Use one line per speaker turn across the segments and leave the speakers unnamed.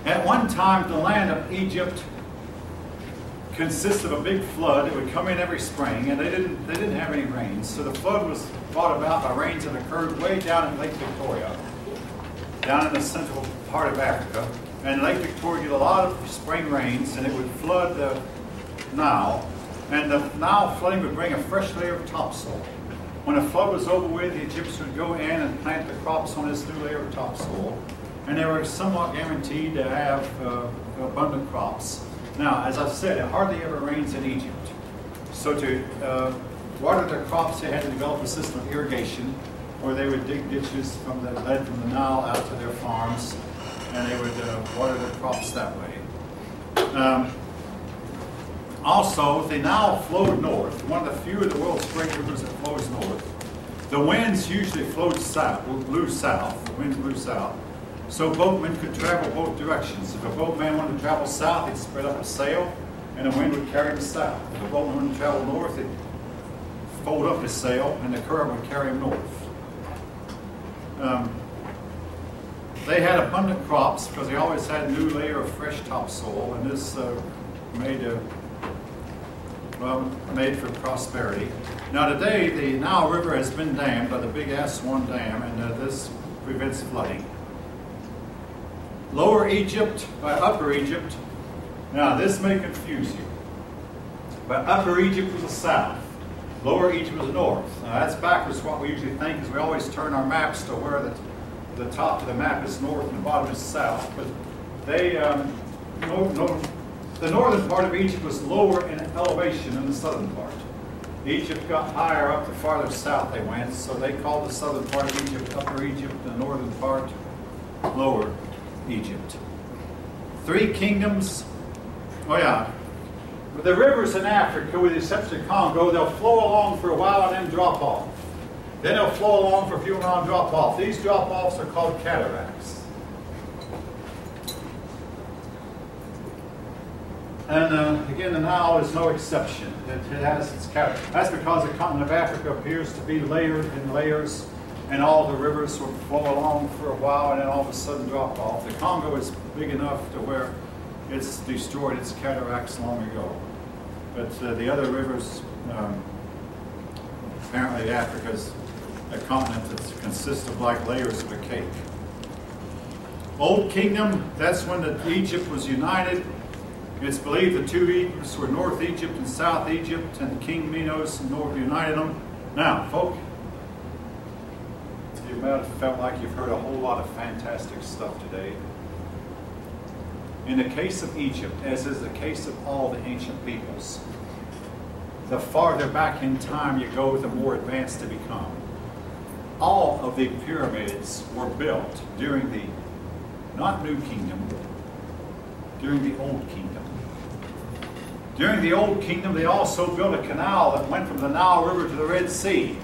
At one time, the land of Egypt consisted of a big flood. It would come in every spring, and they didn't have any rains. So the flood was brought about by rains that occurred way down in Lake Victoria, down in the central part of Africa. And Lake Victoria get a lot of spring rains, and it would flood the Nile. And the Nile flooding would bring a fresh layer of topsoil. When the flood was over with, the Egyptians would go in and plant the crops on this new layer of topsoil. And they were somewhat guaranteed to have abundant crops. Now, as I've said, it hardly ever rains in Egypt. So to water their crops, they had to develop a system of irrigation, where they would dig ditches that led from the Nile out to their farms, and they would water their crops that way. Also, the Nile flowed north, one of the few of the world's great rivers that flows north. The winds usually flowed south, blew south. The winds blew south. So boatmen could travel both directions. If a boatman wanted to travel south, he'd spread up a sail, and the wind would carry him south. If a boatman wanted to travel north, he'd fold up his sail, and the current would carry him north. They had abundant crops because they always had a new layer of fresh topsoil, and this made for prosperity. Now today, the Nile River has been dammed by the big Aswan Dam, and this prevents flooding. Lower Egypt by Upper Egypt. Now this may confuse you. But Upper Egypt was the south. Lower Egypt was the north. Now that's backwards what we usually think, is we always turn our maps to where the top of the map is north and the bottom is south. But they, the northern part of Egypt was lower in elevation than the southern part. Egypt got higher up the farther south they went, so they called the southern part of Egypt Upper Egypt, the northern part Lower Egypt. 3 kingdoms. Oh yeah. The rivers in Africa, with the exception of Congo, they'll flow along for a while and then drop off. Then they'll flow along for a few more and drop off. These drop-offs are called cataracts. And again, the Nile is no exception. It has its cataracts. That's because the continent of Africa appears to be layered in layers, and all the rivers will flow along for a while and then all of a sudden drop off. The Congo is big enough to where it's destroyed its cataracts long ago. But the other rivers, apparently Africa's a continent that consists of like layers of a cake. Old Kingdom, that's when Egypt was united. It's believed the 2 Egypts were North Egypt and South Egypt, and King Minos united them. Now, folk, you might have felt like you've heard a whole lot of fantastic stuff today. In the case of Egypt, as is the case of all the ancient peoples, the farther back in time you go, the more advanced they become. All of the pyramids were built during the, not New Kingdom, during the Old Kingdom. During the Old Kingdom, they also built a canal that went from the Nile River to the Red Sea.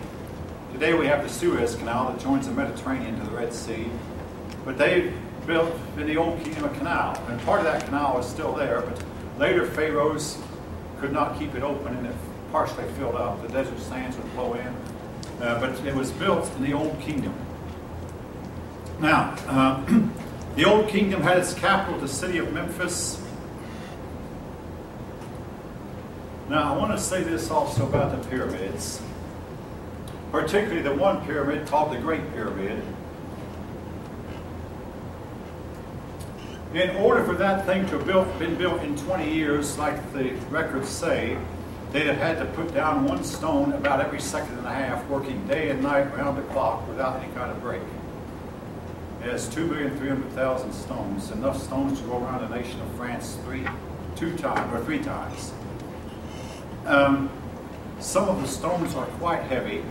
Today we have the Suez Canal that joins the Mediterranean to the Red Sea. But they built in the Old Kingdom a canal, and part of that canal is still there, but later pharaohs could not keep it open, and it partially filled up. The desert sands would flow in, but it was built in the Old Kingdom. Now, the Old Kingdom had its capital, the city of Memphis. Now, I want to say this also about the pyramids, particularly the one pyramid called the Great Pyramid. In order for that thing to have been built in 20 years, like the records say, they'd have had to put down 1 stone about every second and a half, working day and night around the clock without any kind of break. It has 2,300,000 stones, enough stones to go around the nation of France 3 times. Some of the stones are quite heavy,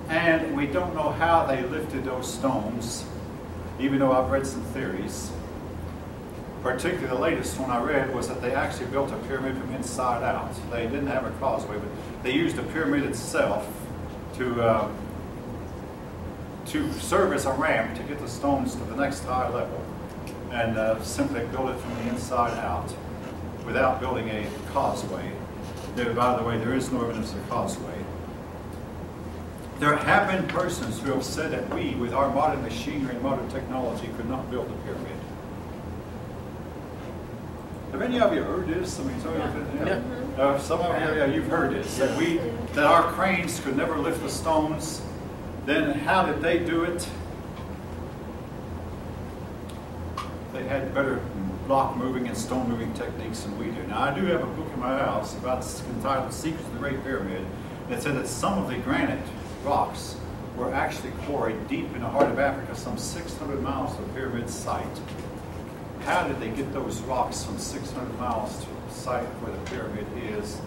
and we don't know how they lifted those stones, even though I've read some theories. Particularly the latest one I read was that they actually built a pyramid from inside out. They didn't have a causeway, but they used the pyramid itself to serve as a ramp to get the stones to the next high level, and simply build it from the inside out without building a causeway. By the way, there is no evidence of a causeway. There have been persons who have said that we, with our modern machinery and modern technology, could not build a pyramid. Have any of you heard this? I mean,
Yeah.
some of you, yeah, you've heard this, that our cranes could never lift the stones. Then how did they do it? They had better block moving and stone moving techniques than we do. Now, I do have a book in my house entitled Secrets of the Great Pyramid that said that some of the granite rocks were actually quarried deep in the heart of Africa, some 600 miles from the pyramid site. How did they get those rocks from 600 miles to the site where the pyramid is?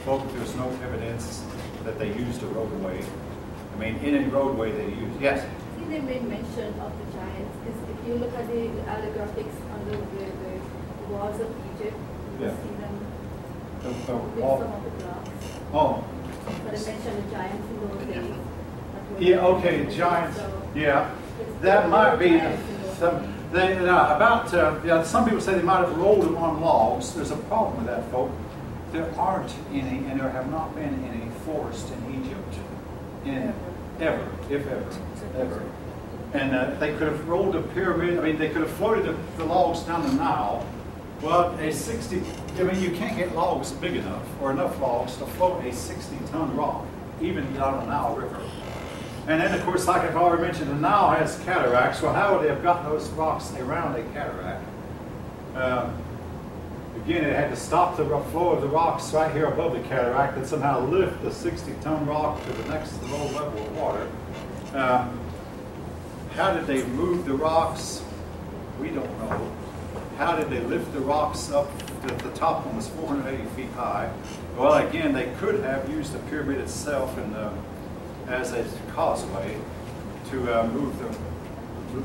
Well, there's no evidence that they used a roadway. I mean, in a roadway they used, yes?
See, they made mention of the giants, because if you look at the allographics on the walls of Egypt, you
Yeah.
see them
The
with some
wall.
of the blocks.
Oh,
But they mentioned the giants in those days. that were-
yeah, okay, giants,
So,
yeah.
it's-
That might be
giants in those
some,
days.
some people say they might have rolled them on logs. There's a problem with that, folks. There aren't any, and there have not been any forests in Egypt ever, if ever. And they could have rolled a pyramid, I mean, they could have floated the logs down the Nile. Well, I mean, you can't get logs big enough, or enough logs to float a 60-ton rock, even down the Nile River. And then, of course, like I've already mentioned, the Nile has cataracts. Well, how would they have gotten those rocks around a cataract? Again, it had to stop the flow of the rocks right here above the cataract and somehow lift the 60-ton rock to the next low level of water. How did they move the rocks? We don't know. How did they lift the rocks up? The top one was 480 feet high. Well, again, they could have used the pyramid itself as a causeway to move them.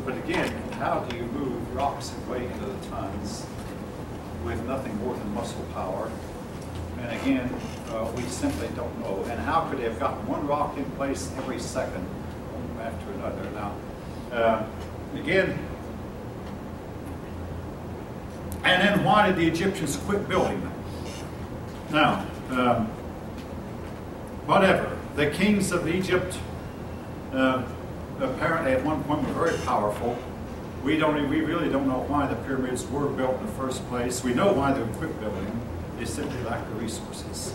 But again, how do you move rocks that weigh into the tons with nothing more than muscle power? And again, we simply don't know. And how could they have gotten one rock in place every second after another? Now, again, and then why did the Egyptians quit building them? Now, whatever. The kings of Egypt apparently at one point were very powerful. We really don't know why the pyramids were built in the first place. We know why they quit building them. They simply lacked the resources.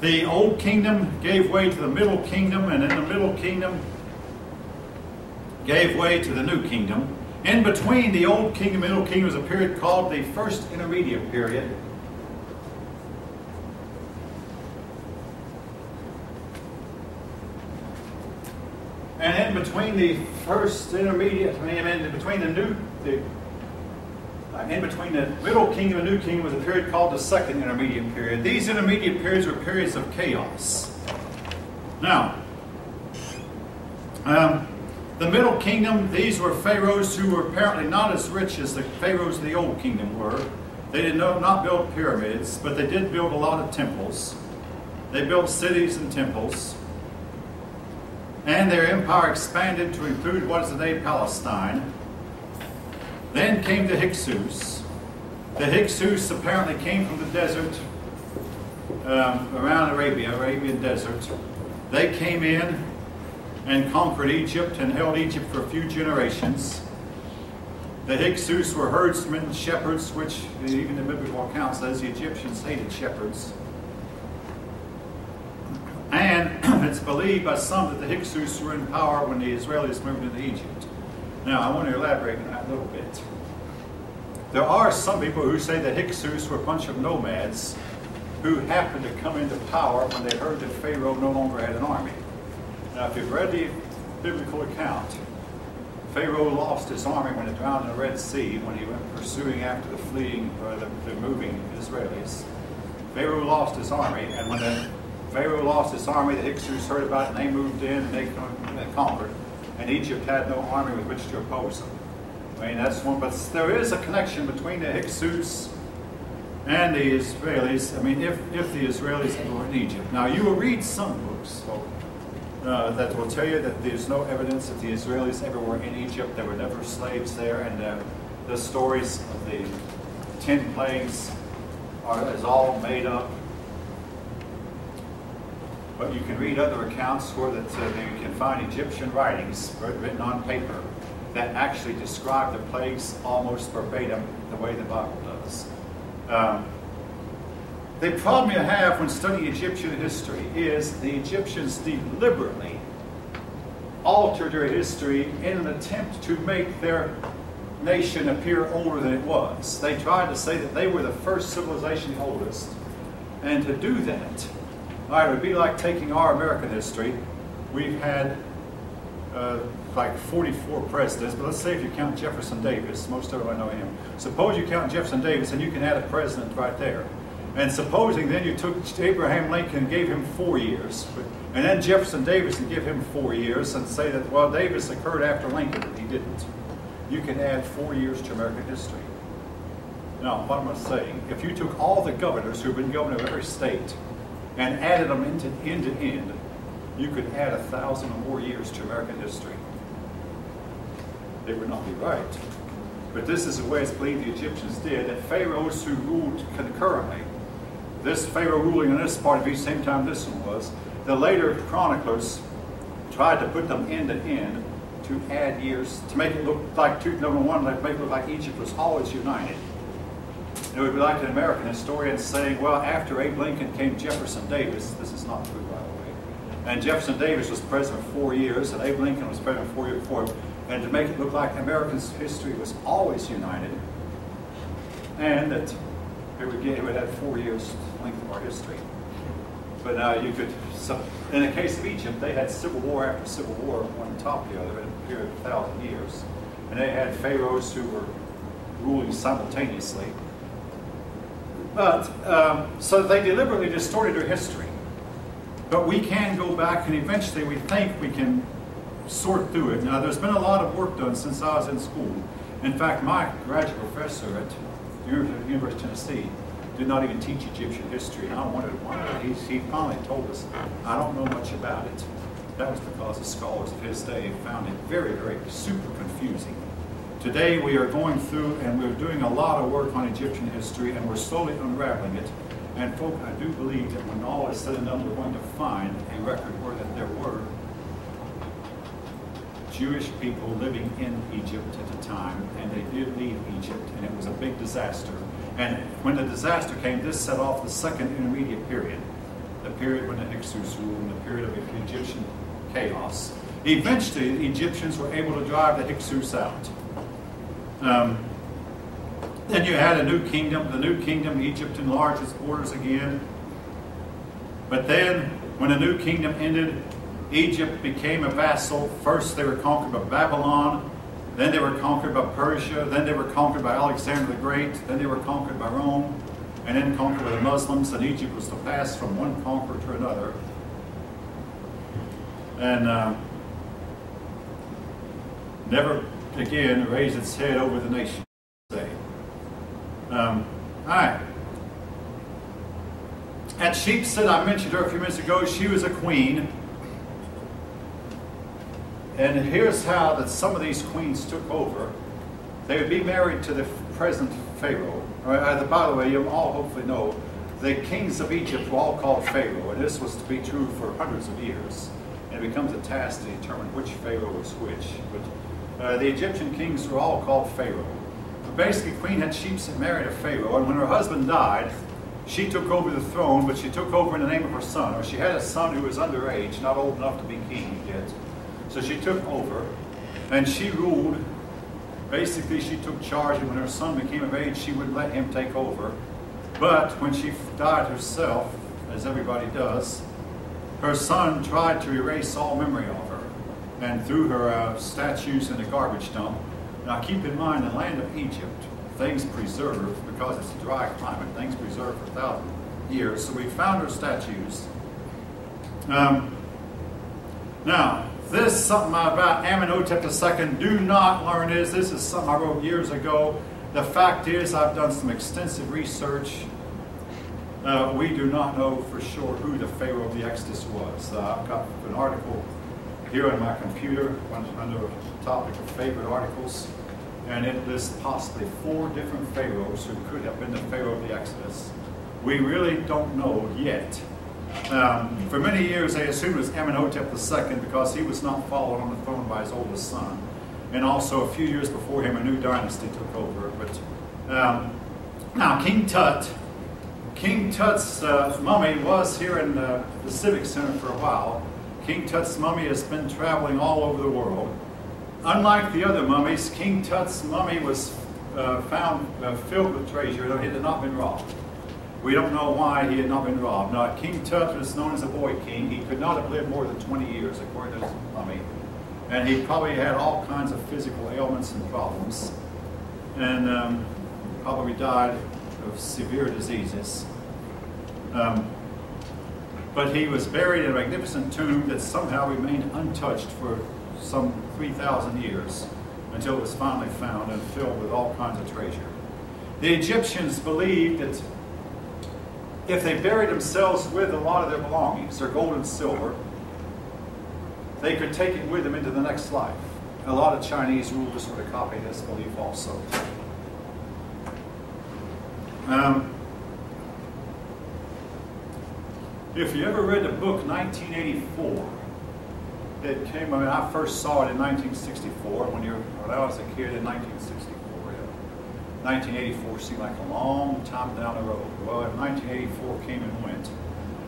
The Old Kingdom gave way to the Middle Kingdom, and then the Middle Kingdom gave way to the New Kingdom. In between the Old Kingdom and Middle Kingdom was a period called the First Intermediate Period. And in between the First Intermediate, in between the Middle Kingdom and New Kingdom was a period called the Second Intermediate Period. These intermediate periods were periods of chaos. Now, the Middle Kingdom, these were pharaohs who were apparently not as rich as the pharaohs of the Old Kingdom were. They did not build pyramids, but they did build a lot of temples. They built cities and temples. And their empire expanded to include what is today Palestine. Then came the Hyksos. The Hyksos apparently came from the desert around Arabian desert. They came in and conquered Egypt and held Egypt for a few generations. The Hyksos were herdsmen, shepherds, which even the biblical account says the Egyptians hated shepherds. And it's believed by some that the Hyksos were in power when the Israelis moved into Egypt. Now, I want to elaborate on that a little bit. There are some people who say the Hyksos were a bunch of nomads who happened to come into power when they heard that Pharaoh no longer had an army. Now, if you've read the biblical account, Pharaoh lost his army when he drowned in the Red Sea, when he went pursuing after the fleeing or the moving Israelis. Pharaoh lost his army, and when Pharaoh lost his army, the Hyksos heard about it, and they moved in and they conquered. And Egypt had no army with which to oppose them. I mean, that's one, but there is a connection between the Hyksos and the Israelis. I mean, if the Israelis were in Egypt. Now, you will read some books that will tell you that there's no evidence that the Israelis ever were in Egypt. There were never slaves there, and the stories of the 10 plagues is all made up. But you can read other accounts where that you can find Egyptian writings written on paper that actually describe the plagues almost verbatim the way the Bible does. The problem you have when studying Egyptian history is the Egyptians deliberately altered their history in an attempt to make their nation appear older than it was. They tried to say that they were the first civilization, the oldest, and to do that, all right, it would be like taking our American history. We've had like 44 presidents, but let's say if you count Jefferson Davis, most everyone know him. Suppose you count Jefferson Davis and you can add a president right there. And supposing then you took Abraham Lincoln and gave him 4 years, and then Jefferson Davis and give him 4 years and say that, well, Davis occurred after Lincoln, but he didn't. You can add 4 years to American history. Now, what am I saying? If you took all the governors who've been governor of every state and added them into end to end, you could add 1,000 or more years to American history. It would not be right. But this is the way it's believed the Egyptians did, that pharaohs who ruled concurrently, this pharaoh ruling in this part of the same time this one was, the later chroniclers tried to put them end to end to add years, to make it look like, number one, make it look like Egypt was always united. It would be like an American historian saying, well, after Abe Lincoln came Jefferson Davis. This is not true, by the way. And Jefferson Davis was president for 4 years, and Abe Lincoln was president 4 years before him. And to make it look like America's history was always united, and that it would add 4 years length of our history. But now you could, in the case of Egypt, they had civil war after civil war, one on top of the other, in a period of 1,000 years. And they had pharaohs who were ruling simultaneously. But, so they deliberately distorted their history. But we can go back, and eventually we think we can sort through it. Now, there's been a lot of work done since I was in school. In fact, my graduate professor at the University of Tennessee did not even teach Egyptian history, and I wondered why. He finally told us, I don't know much about it. That was because the scholars of his day found it very, very super confusing. Today we are going through and we're doing a lot of work on Egyptian history, and we're slowly unraveling it. And folks, I do believe that when all is said and done, we're going to find a record where that there were Jewish people living in Egypt at the time, and they did leave Egypt, and it was a big disaster. And when the disaster came, this set off the second intermediate period, the period when the Hyksos ruled, and the period of Egyptian chaos. Eventually, the Egyptians were able to drive the Hyksos out. Then you had a new kingdom. The new kingdom, Egypt, enlarged its borders again. But then, when the new kingdom ended, Egypt became a vassal. First, they were conquered by Babylon. Then they were conquered by Persia. Then they were conquered by Alexander the Great. Then they were conquered by Rome. And then conquered by the Muslims. And Egypt was to pass from one conqueror to another. And never again raise its head over the nation. All right. Hatshepsut, I mentioned her a few minutes ago. She was a queen. And here's how that some of these queens took over. They would be married to the present Pharaoh. By the way, you all hopefully know the kings of Egypt were all called Pharaoh, and this was to be true for hundreds of years. And it becomes a task to determine which Pharaoh was which. But the Egyptian kings were all called Pharaoh. But basically, Queen Hatshepsut married a Pharaoh, and when her husband died, she took over the throne, but she took over in the name of her son. Or she had a son who was underage, not old enough to be king yet. So she took over, and she ruled. Basically, she took charge, and when her son became of age, she wouldn't let him take over. But when she died herself, as everybody does, her son tried to erase all memory of her and threw her statues in a garbage dump. Now keep in mind, the land of Egypt, things preserve, because it's a dry climate, things preserve for 1,000 years. So we found her statues. Now, this is something about Amenhotep II. Do not learn this. This is something I wrote years ago. The fact is, I've done some extensive research. We do not know for sure who the Pharaoh of the Exodus was. I've got an article here on my computer under the topic of favorite articles, and it lists possibly 4 different pharaohs who could have been the Pharaoh of the Exodus. We really don't know yet. For many years, they assumed it was Amenhotep II because he was not followed on the throne by his oldest son. and also a few years before him, a new dynasty took over. But now, King Tut's mummy was here in the Civic Center for a while. King Tut's mummy has been traveling all over the world. Unlike the other mummies, King Tut's mummy was found filled with treasure, though he had not been robbed. We don't know why he had not been robbed. Now, King Tut was known as a boy king. He could not have lived more than 20 years, according to his mummy. And he probably had all kinds of physical ailments and problems. And probably died of severe diseases. But he was buried in a magnificent tomb that somehow remained untouched for some 3,000 years until it was finally found and filled with all kinds of treasure. The Egyptians believed that if they buried themselves with a lot of their belongings, their gold and silver, they could take it with them into the next life. A lot of Chinese rulers sort of copy this belief also. If you ever read the book 1984, it came, I first saw it in 1964 when I was a kid in 1964. 1984 seemed like a long time down the road. Well, 1984 came and went.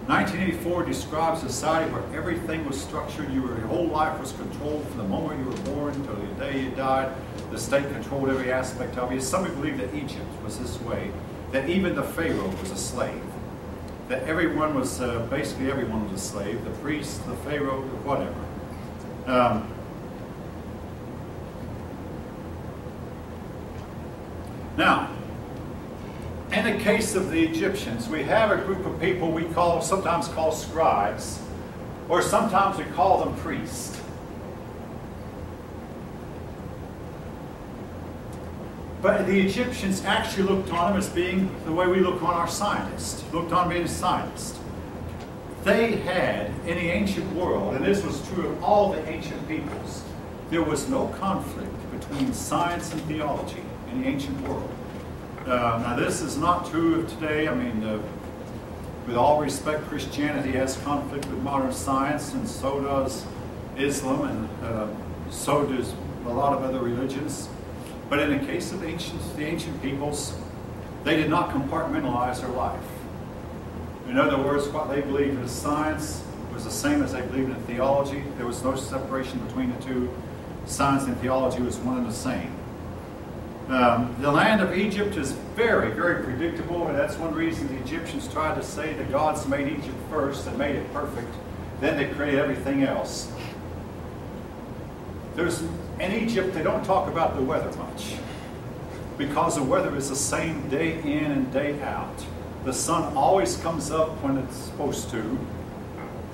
1984 describes a society where everything was structured. Your whole life was controlled from the moment you were born until the day you died. The state controlled every aspect of you. Some people believe that Egypt was this way, that even the Pharaoh was a slave, that everyone was, basically everyone was a slave, the priest, the Pharaoh, whatever. Now, in the case of the Egyptians, we have a group of people we sometimes call scribes, or sometimes we call them priests. But the Egyptians actually looked on them as being the way we look on our scientists, looked on being scientists. They had, in the ancient world, and this was true of all the ancient peoples, there was no conflict between science and theology in the ancient world. Now this is not true of today. I mean, with all respect, Christianity has conflict with modern science, and so does Islam, and so does a lot of other religions. But in the case of the ancient peoples, they did not compartmentalize their life. In other words, what they believed in science was the same as they believed in theology. There was no separation between the two. Science and theology was one and the same. The land of Egypt is very, very predictable, and that's one reason the Egyptians tried to say the gods made Egypt first and made it perfect. Then they created everything else. In Egypt, they don't talk about the weather much, because the weather is the same day in and day out. The sun always comes up when it's supposed to.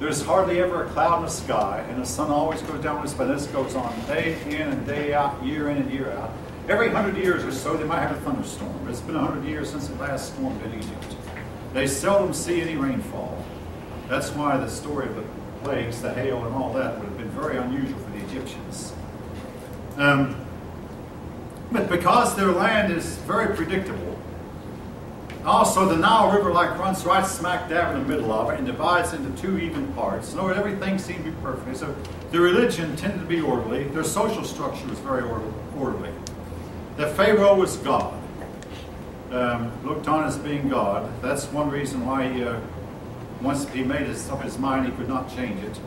There's hardly ever a cloud in the sky, and the sun always goes down, but this goes on day in and day out, year in and year out. Every 100 years or so, they might have a thunderstorm. It's been 100 years since the last storm in Egypt. They seldom see any rainfall. That's why the story of the plagues, the hail and all that, would have been very unusual for the Egyptians. But because their land is very predictable, also the Nile River runs right smack dab in the middle of it and divides into two even parts. So everything seemed to be perfect. So their religion tended to be orderly. Their social structure was very orderly. The Pharaoh was God, looked on as being God. That's one reason why once he made up his mind, he could not change it.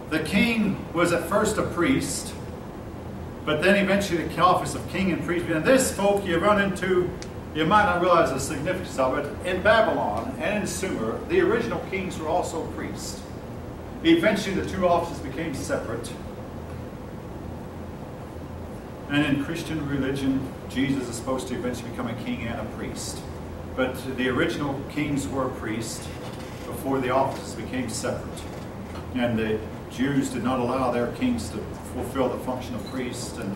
The king was at first a priest, but then eventually the office of king and priest. And this, folk, you run into, you might not realize the significance of it. In Babylon and in Sumer, the original kings were also priests. Eventually the two offices became separate. And in Christian religion, Jesus is supposed to eventually become a king and a priest. But the original kings were priests before the offices became separate. And the Jews did not allow their kings to fulfill the function of priests, and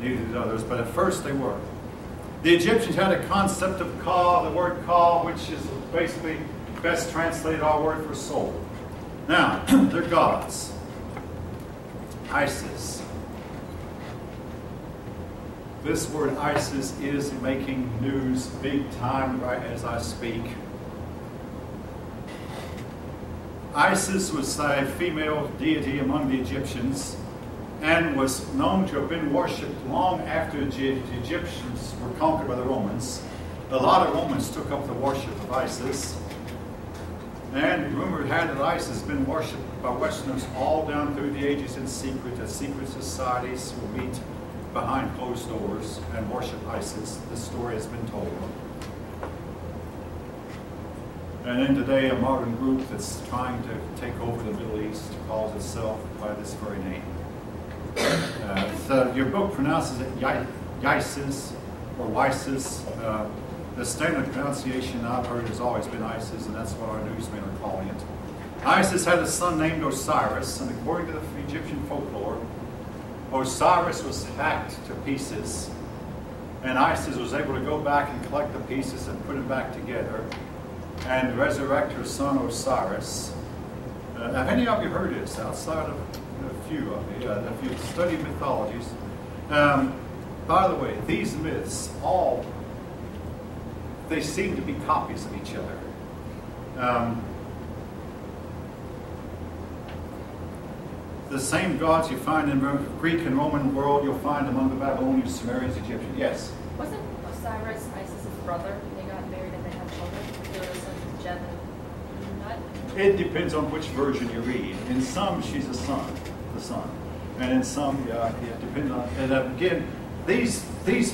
neither did others, but at first they were. The Egyptians had a concept of Ka, the word Ka, which is basically best translated our word for soul. Now, they're gods. Isis. This word Isis is making news big time right as I speak. Isis was a female deity among the Egyptians. and was known to have been worshipped long after the Egyptians were conquered by the Romans. A lot of Romans took up the worship of Isis, and rumor had that Isis has been worshipped by Westerners all down through the ages in secret, as secret societies will meet behind closed doors and worship Isis. This story has been told. And then today, a modern group that's trying to take over the Middle East calls itself by this very name. So your book pronounces it Isis or Isis. The standard pronunciation I've heard has always been Isis, and that's what our newsmen are calling it. Isis had a son named Osiris, and according to the Egyptian folklore, Osiris was hacked to pieces, and Isis was able to go back and collect the pieces and put them back together and resurrect her son Osiris. Have any of you heard this outside of a few of you? If you study mythologies. By the way, these myths they seem to be copies of each other. The same gods you find in the Greek and Roman world, you'll find among the Babylonians, Sumerians, Egyptians. Yes?
Wasn't Osiris Isis's brother when they got married and they had children? There was like Jeb and Nut?
It depends on which version you read. In some, she's the son. And in some, yeah, it depends on. And again, these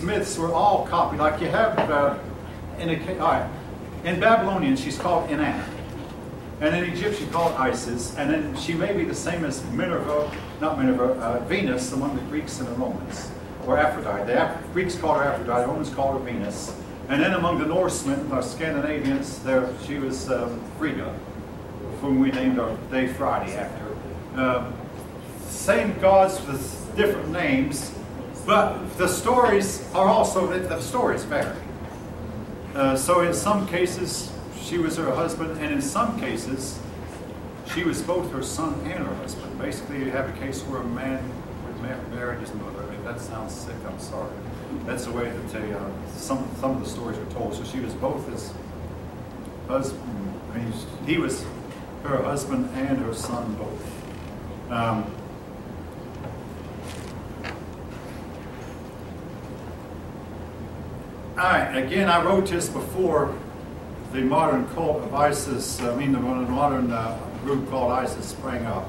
myths were all copied. Like you have, in Babylonian, she's called Inanna. And in Egyptian, called Isis. And then she may be the same as Venus among the Greeks and the Romans. Or Aphrodite. The Greeks called her Aphrodite, the Romans called her Venus. And then among the Norsemen, or Scandinavians, she was Frigga, whom we named our day Friday after. Same gods with different names, but the stories are also, the stories vary. So in some cases, she was her husband, and in some cases, she was both her son and her husband. Basically, you have a case where a man would marry his mother. I mean, that sounds sick, I'm sorry. That's the way that some of the stories are told. So she was both his husband, he was her husband and her son both. Again, I wrote this before the modern cult of ISIS, the modern group called ISIS sprang up.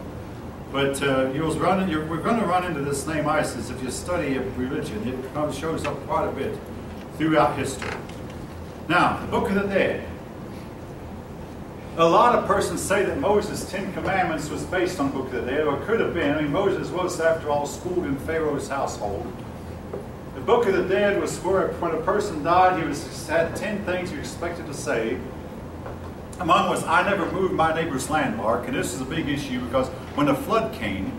But we're going to run into this name ISIS if you study religion. It shows up quite a bit throughout history. Now, the Book of the Dead. A lot of persons say that Moses' 10 Commandments was based on the Book of the Dead, or could have been. I mean, Moses was, after all, schooled in Pharaoh's household. The Book of the Dead was where, when a person died, he had 10 things he was expected to say. Among was, I never moved my neighbor's landmark. And this is a big issue because when the flood came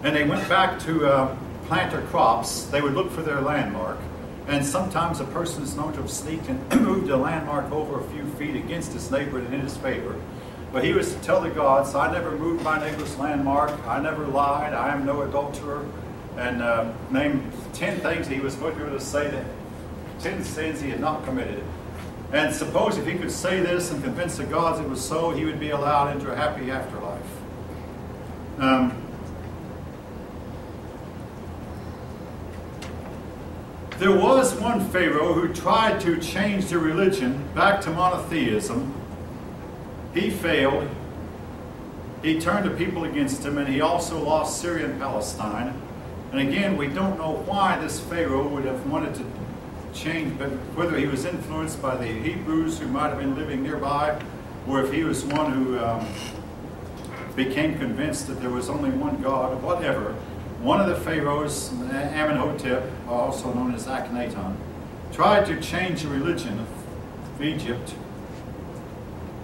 and they went back to plant their crops, they would look for their landmark. And sometimes a person is known to have sneaked and moved a landmark over a few feet against his neighbor and in his favor. But he was to tell the gods, I never moved my neighbor's landmark, I never lied, I am no adulterer, and name 10 things he was going to say, that 10 sins he had not committed. And suppose if he could say this and convince the gods it was so, he would be allowed into a happy afterlife. There was one Pharaoh who tried to change the religion back to monotheism. He failed. He turned the people against him, and he also lost Syria and Palestine. And again, we don't know why this Pharaoh would have wanted to change, but whether he was influenced by the Hebrews who might have been living nearby, or if he was one who became convinced that there was only one God, or whatever. One of the pharaohs, Amenhotep, also known as Akhenaten, tried to change the religion of Egypt,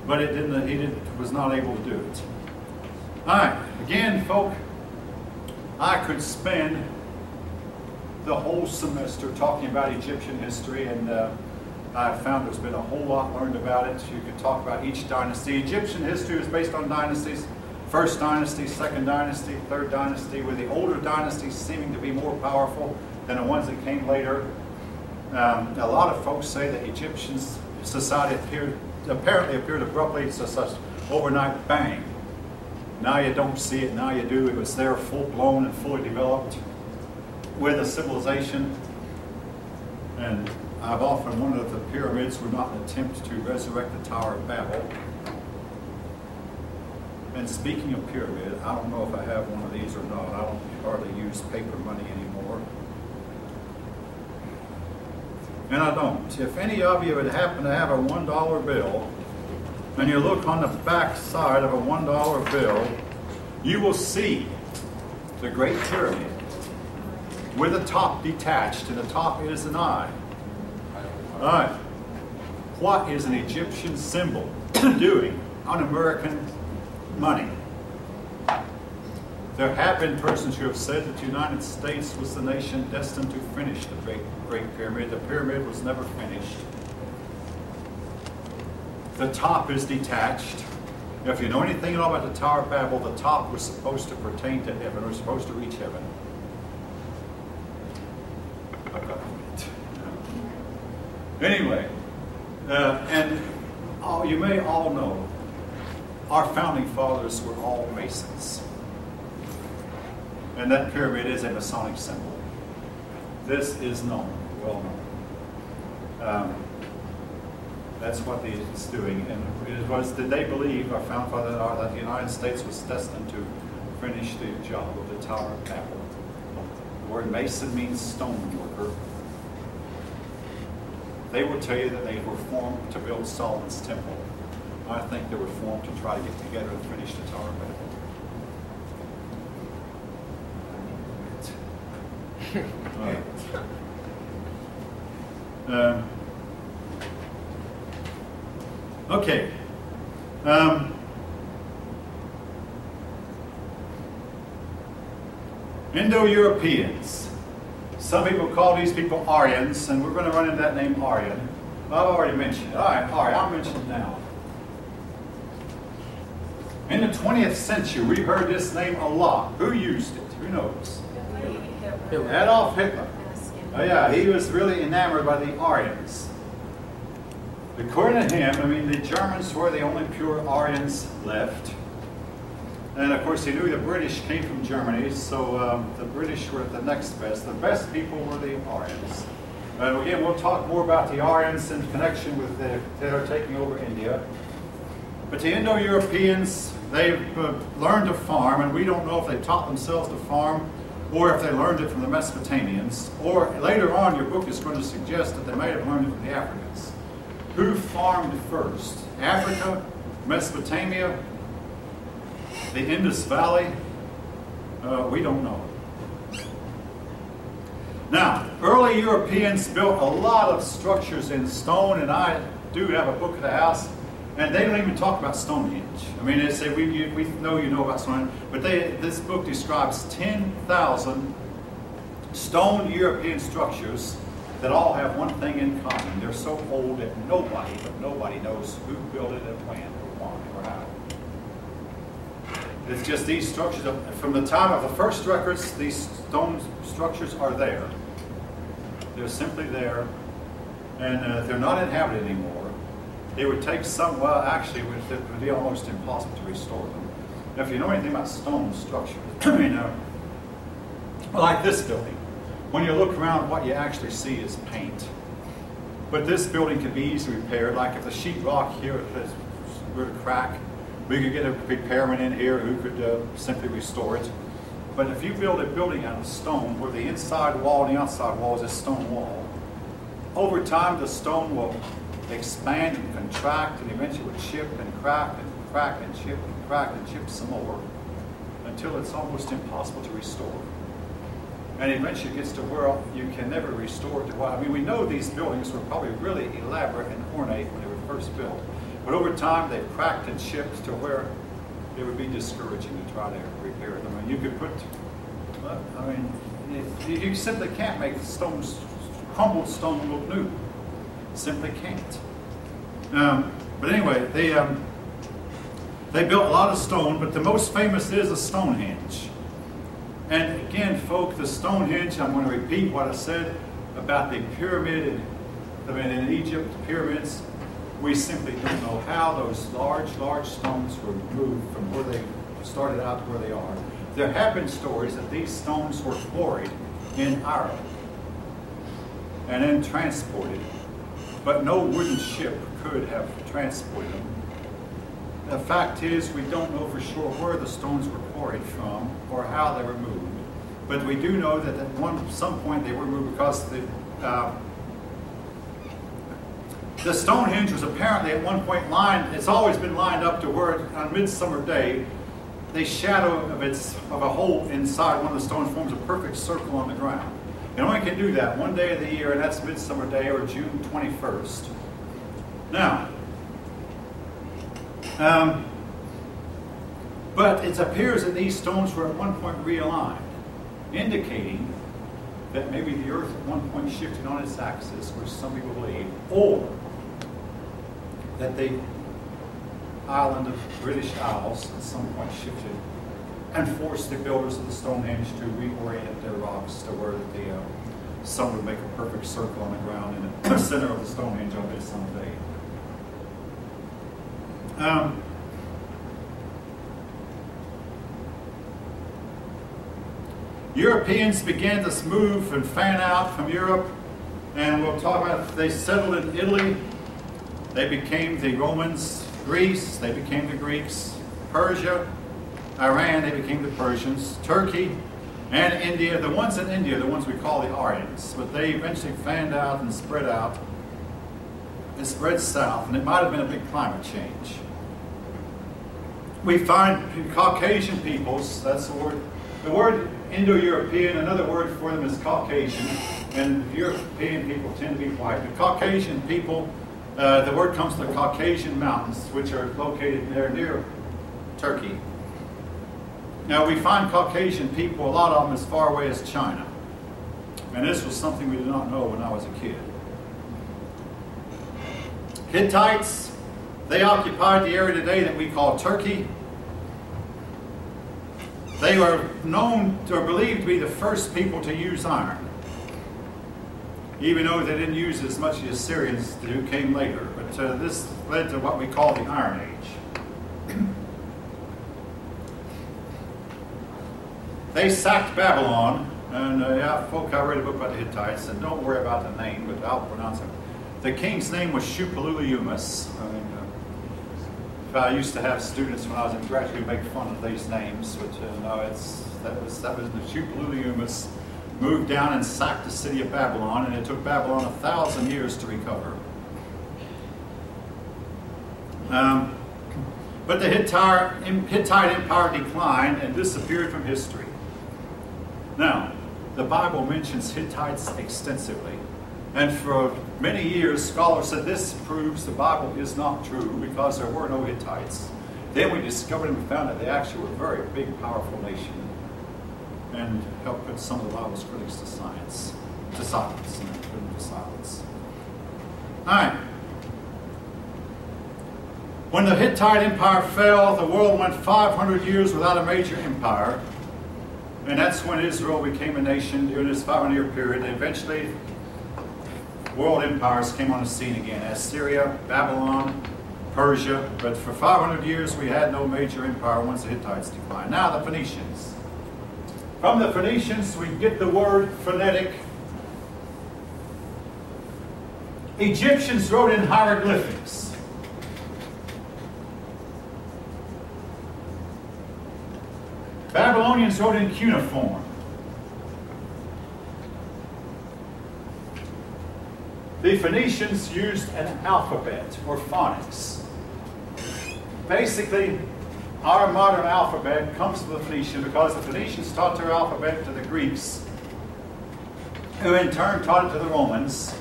but he was not able to do it. All right, again, folk, I could spend the whole semester talking about Egyptian history, and I found there's been a whole lot learned about it. You could talk about each dynasty. Egyptian history was based on dynasties. First dynasty, second dynasty, third dynasty, with the older dynasties seeming to be more powerful than the ones that came later. A lot of folks say that Egyptian society apparently appeared abruptly, so such overnight bang. Now you don't see it, now you do. It was there full-blown and fully developed with a civilization. And I've often wondered if the pyramids were not an attempt to resurrect the Tower of Babel. And speaking of pyramid, I don't know if I have one of these or not. I don't hardly use paper money anymore. And I don't. If any of you would happen to have a $1 bill, and you look on the back side of a $1 bill, you will see the Great Pyramid with the top detached, and the top is an eye. All right. What is an Egyptian symbol doing on American money? There have been persons who have said that the United States was the nation destined to finish the Great Pyramid. The pyramid was never finished. The top is detached. If you know anything at all about the Tower of Babel, the top was supposed to pertain to heaven, or was supposed to reach heaven. I've got it. Anyway, you may all know, our founding fathers were all Masons. And that pyramid is a Masonic symbol. This is known, well known. That's what it's doing. And it was, did they believe, our founding fathers, that the United States was destined to finish the job of the Tower of Babel? The word Mason means stone worker. They will tell you that they were formed to build Solomon's temple. I think they were formed to try to get together and finish the Tower of Babel. Okay. Indo-Europeans. Some people call these people Aryans, and we're going to run into that name Aryan. I've already mentioned it. All right, I'll mention it now. In the 20th century, we heard this name a lot. Who used it? Who knows? Adolf Hitler. Oh yeah, he was really enamored by the Aryans. According to him, I mean, the Germans were the only pure Aryans left. And of course, he knew the British came from Germany, so the British were the next best. The best people were the Aryans. Again, we'll talk more about the Aryans in connection with they are taking over India. But the Indo-Europeans, they've learned to farm, and we don't know if they taught themselves to farm or if they learned it from the Mesopotamians, or later on your book is going to suggest that they may have learned it from the Africans. Who farmed first? Africa, Mesopotamia, the Indus Valley? We don't know. Now, early Europeans built a lot of structures in stone, and I do have a book at the house, and they don't even talk about Stonehenge. I mean, they say, we know you know about Stonehenge, but this book describes 10,000 stone European structures that all have one thing in common. They're so old that nobody knows who built it and when or why or how. It's just these structures, from the time of the first records, these stone structures are there. They're simply there, and they're not inhabited anymore. It would take some, well, actually, it would be almost impossible to restore them. Now, if you know anything about stone structures, I mean, like this building, when you look around, what you actually see is paint. But this building could be easily repaired. Like if the sheetrock here were to crack, we could get a repairman in here who could simply restore it. But if you build a building out of stone, where the inside wall and the outside wall is a stone wall, over time the stone will expand and contract, and eventually would chip and crack and crack and chip and crack and chip some more until it's almost impossible to restore. And eventually it gets to where you can never restore it to what, I mean, we know these buildings were probably really elaborate and ornate when they were first built. But over time they've cracked and chipped to where it would be discouraging to try to repair them. And you could put, I mean, you simply can't make crumbled stone look new. Simply can't. But anyway, they built a lot of stone, but the most famous is the Stonehenge. And again, folk, the Stonehenge, I'm going to repeat what I said about the pyramid in Egypt, the pyramids. We simply don't know how those large stones were moved from where they started out where they are. There have been stories that these stones were quarried in Ireland and then transported, but no wooden ship could have transported them. The fact is, we don't know for sure where the stones were quarried from or how they were moved. But we do know that at some point they were moved because the Stonehenge was apparently at one point lined, it's always been lined up to where on Midsummer Day, the shadow of a hole inside one of the stones forms a perfect circle on the ground. You only can do that one day of the year, and that's Midsummer Day or June 21st. Now, but it appears that these stones were at one point realigned, indicating that maybe the earth at one point shifted on its axis, which some people believe, or that the island of British Isles at some point shifted and forced the builders of the Stonehenge to reorient their rocks to where the sun would make a perfect circle on the ground in the center of the Stonehenge on Midsummer Day. Europeans began to move and fan out from Europe, and we'll talk about they settled in Italy. They became the Romans. Greece, they became the Greeks. Persia, Iran, they became the Persians. Turkey and India, the ones in India, the ones we call the Aryans, but they eventually fanned out and spread out. It spread south, and it might have been a big climate change. We find Caucasian peoples, that's the word. The word Indo-European, another word for them is Caucasian, and European people tend to be white. The Caucasian people, the word comes from the Caucasian Mountains, which are located there near Turkey. Now we find Caucasian people, a lot of them as far away as China. And this was something we did not know when I was a kid. Hittites, they occupied the area today that we call Turkey. They were known or believed to be the first people to use iron, even though they didn't use it as much as the Assyrians who came later. But this led to what we call the Iron Age. They sacked Babylon, and folk, I read a book about the Hittites, and don't worry about the name, but I'll pronounce it. The king's name was Shupalulumus. I used to have students when I was in graduate who make fun of these names, but no, that was the Shupalulumus moved down and sacked the city of Babylon, and it took Babylon 1,000 years to recover. But the Hittite Empire declined and disappeared from history. Now, the Bible mentions Hittites extensively. And for many years, scholars said this proves the Bible is not true because there were no Hittites. Then we discovered and found that they actually were a very big, powerful nation and helped put some of the Bible's critics to silence. All right. When the Hittite Empire fell, the world went 500 years without a major empire. And that's when Israel became a nation during this 500-year period. And eventually, world empires came on the scene again. Assyria, Babylon, Persia. But for 500 years, we had no major empire once the Hittites declined. Now, the Phoenicians. From the Phoenicians, we get the word phonetic. Egyptians wrote in hieroglyphics. Babylonians wrote in cuneiform. The Phoenicians used an alphabet, or phonics. Basically, our modern alphabet comes from the Phoenician because the Phoenicians taught their alphabet to the Greeks, who in turn taught it to the Romans.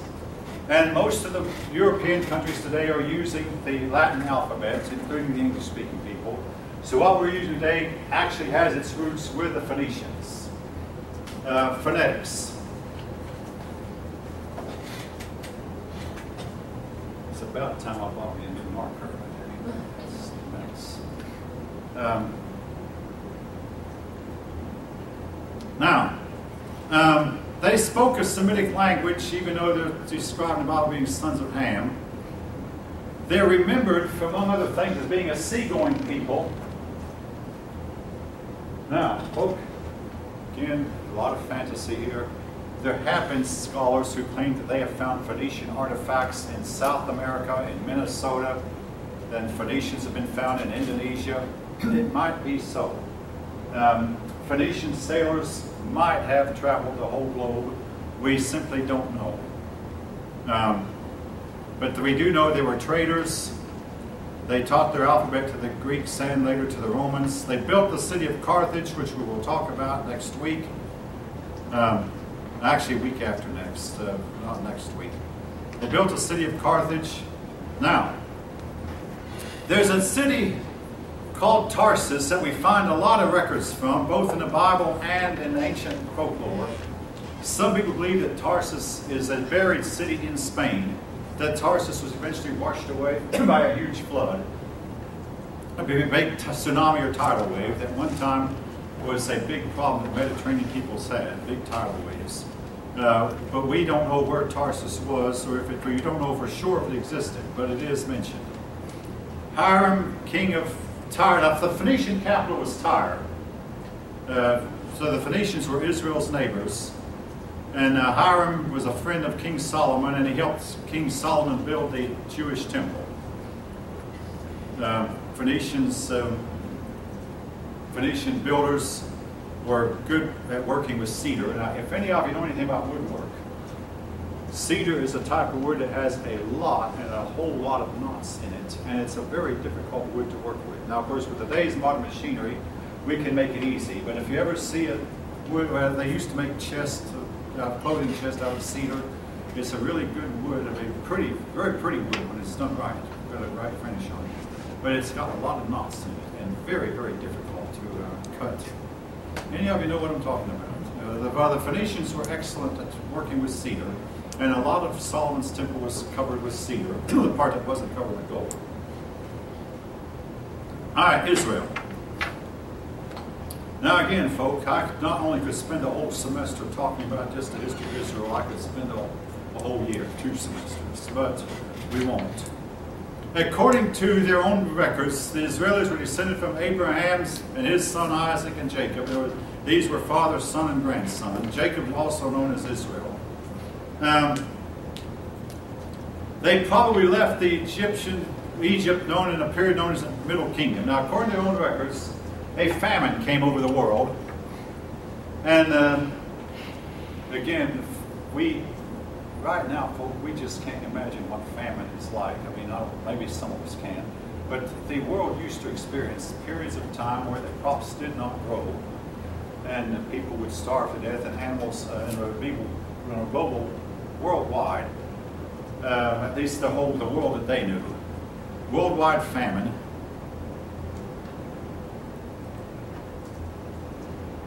And most of the European countries today are using the Latin alphabet, including the English-speaking people. So what we're using today actually has its roots with the Phoenicians. Phonetics. It's about time I bought me a new marker. They spoke a Semitic language, even though they're described in the Bible being sons of Ham. They're remembered, for among other things, as being a seagoing people. Now, folk, again, a lot of fantasy here. There have been scholars who claim that they have found Phoenician artifacts in South America, in Minnesota, and Phoenicians have been found in Indonesia. It might be so. Phoenician sailors might have traveled the whole globe. We simply don't know. But we do know they were traders. They taught their alphabet to the Greeks and later to the Romans. They built the city of Carthage, which we will talk about next week. Actually, a week after next, not next week. They built a city of Carthage. Now, there's a city called Tarsus that we find a lot of records from, both in the Bible and in ancient folklore. Some people believe that Tarsus is a buried city in Spain, that Tarsus was eventually washed away by a huge flood, a big tsunami or tidal wave that one time was a big problem that Mediterranean peoples had, big tidal waves. But we don't know where Tarsus was, or if we don't know for sure if it existed, but it is mentioned. Hiram, king of Tyre. Now, the Phoenician capital was Tyre. So the Phoenicians were Israel's neighbors. And Hiram was a friend of King Solomon, and he helped King Solomon build the Jewish temple. Phoenician builders were good at working with cedar. Now, if any of you know anything about woodwork, cedar is a type of wood that has a lot and a whole lot of knots in it, and it's a very difficult wood to work with. Now, of course, with today's modern machinery, we can make it easy. But if you ever see a wood, they used to make chests, clothing chests out of cedar. It's a really good wood, a pretty, very pretty wood when it's done right. Got a right finish on it. But it's got a lot of knots in it, and very, very difficult to cut. Any of you know what I'm talking about? The Phoenicians were excellent at working with cedar, and a lot of Solomon's temple was covered with cedar, the part that wasn't covered with gold. All right, Israel. Now again, folk, I not only could spend a whole semester talking about just the history of Israel, I could spend a whole year, 2 semesters, but we won't. According to their own records, the Israelis were descended from Abraham and his son Isaac and Jacob. These were father, son, and grandson. Jacob, also known as Israel. They probably left the Egypt known in a period known as the Middle Kingdom. Now, according to their own records, a famine came over the world. And again, right now, folks, we just can't imagine what famine is like. I mean, maybe some of us can. But the world used to experience periods of time where the crops did not grow, and people would starve to death, and animals, people, global, worldwide, at least the world that they knew, worldwide famine.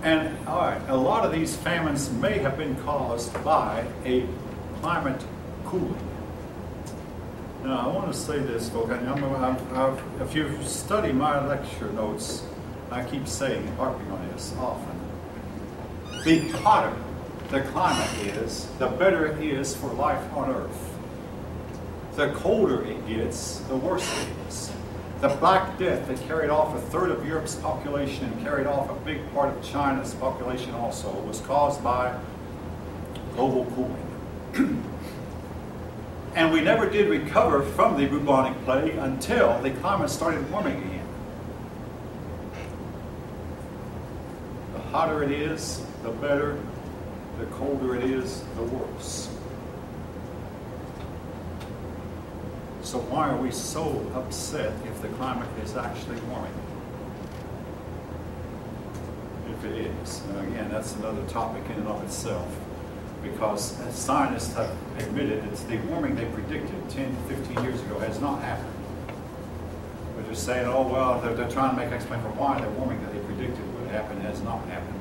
And all right, a lot of these famines may have been caused by a climate cooling. Now, I want to say this, folks. If you study my lecture notes, I keep harping on this often. The hotter the climate is, the better it is for life on Earth. The colder it gets, the worse it is. The Black Death that carried off 1/3 of Europe's population and carried off a big part of China's population also was caused by global cooling. And we never did recover from the bubonic plague until the climate started warming again. The hotter it is, the better. The colder it is, the worse. So why are we so upset if the climate is actually warming? If it is. Now again, that's another topic in and of itself. Because scientists have admitted that the warming they predicted 10, 15 years ago has not happened. But they're saying, oh, well, they're trying to make an explanation for why the warming that they predicted would happen has not happened.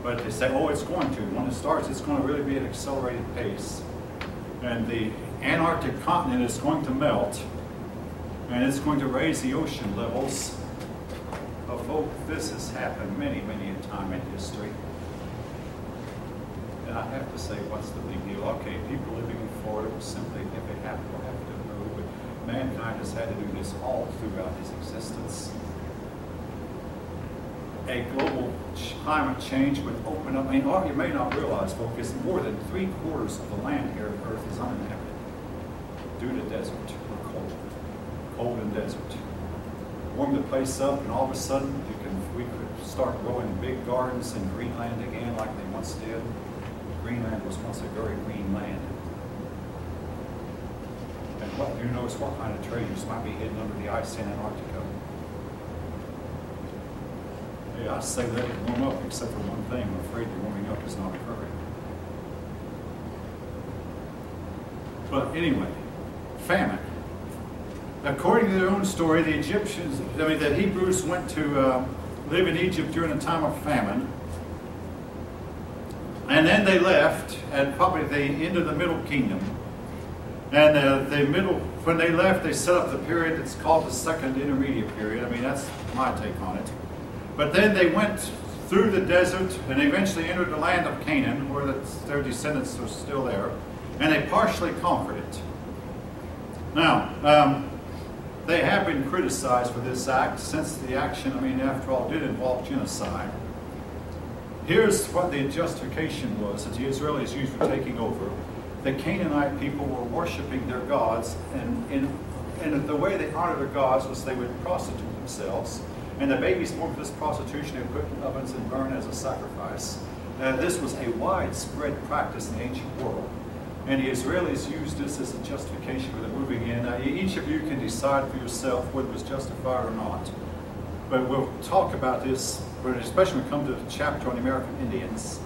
But they say, oh, it's going to. When it starts, it's going to really be at an accelerated pace. And the Antarctic continent is going to melt, and it's going to raise the ocean levels. But folks, this has happened many, many a time in history. And I have to say, what's the big deal? Okay, people living in Florida will simply, if it happened, will have to move. But mankind has had to do this all throughout his existence. a global climate change would open up. I mean, what you may not realize, folks, is more than 3/4 of the land here on Earth is uninhabited due to desert or cold and desert. Warm the place up, and all of a sudden we could start growing big gardens in Greenland again, like they once did. Greenland was once a very green land. And who knows what kind of treasures might be hidden under the ice in Antarctica. Yeah, I say let it warm up, except for one thing. I'm afraid the warming up is not occurring. But anyway, famine. According to their own story, the Hebrews went to live in Egypt during a time of famine. And then they left at probably the end of the Middle Kingdom. And when they left, they set up the period that's called the Second Intermediate Period. I mean, that's my take on it. But then they went through the desert and eventually entered the land of Canaan, where their descendants are still there, and they partially conquered it. Now, they have been criticized for this act, since the action, I mean, after all, did involve genocide. Here's what the justification was that the Israelis used for taking over. The Canaanite people were worshiping their gods, and the way they honored their gods was they would prostitute themselves. And the babies born for this prostitution they would put in ovens and burn as a sacrifice. This was a widespread practice in the ancient world. And the Israelis used this as a justification for them moving in. Each of you can decide for yourself whether it was justified or not. But we'll talk about this, especially when we come to the chapter on the American Indians.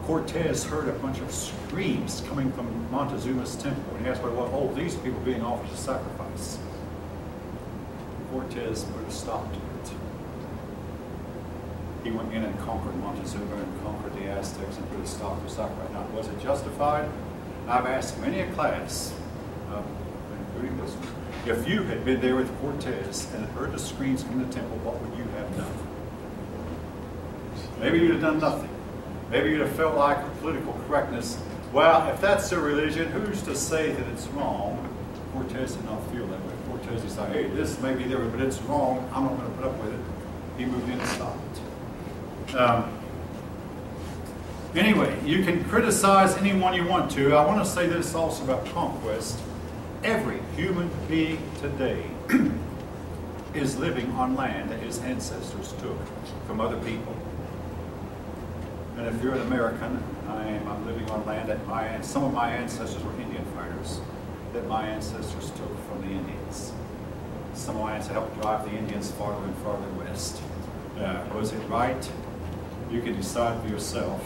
Cortez heard a bunch of screams coming from Montezuma's temple. And he asked, well, these people being offered a sacrifice. Cortez put a stop to it. He went in and conquered Montezuma and conquered the Aztecs and put a stop to sacrifice. Now, was it justified? I've asked many a class, including this one, if you had been there with Cortez and had heard the screams from the temple, what would you have done? Maybe you'd have done nothing. Maybe you'd have felt like political correctness. Well, if that's their religion, who's to say that it's wrong? Cortez did not feel that way. Cortez decided, hey, this may be there, but it's wrong. I'm not going to put up with it. He moved in and stopped it. Anyway, you can criticize anyone you want to. I want to say this also about conquest. Every human being today is living on land that his ancestors took from other people. And if you're an American, I'm living on land that some of my ancestors were Indian fighters, that my ancestors took from the Indians. Some of my ancestors helped drive the Indians farther and farther west. Was it right? You can decide for yourself.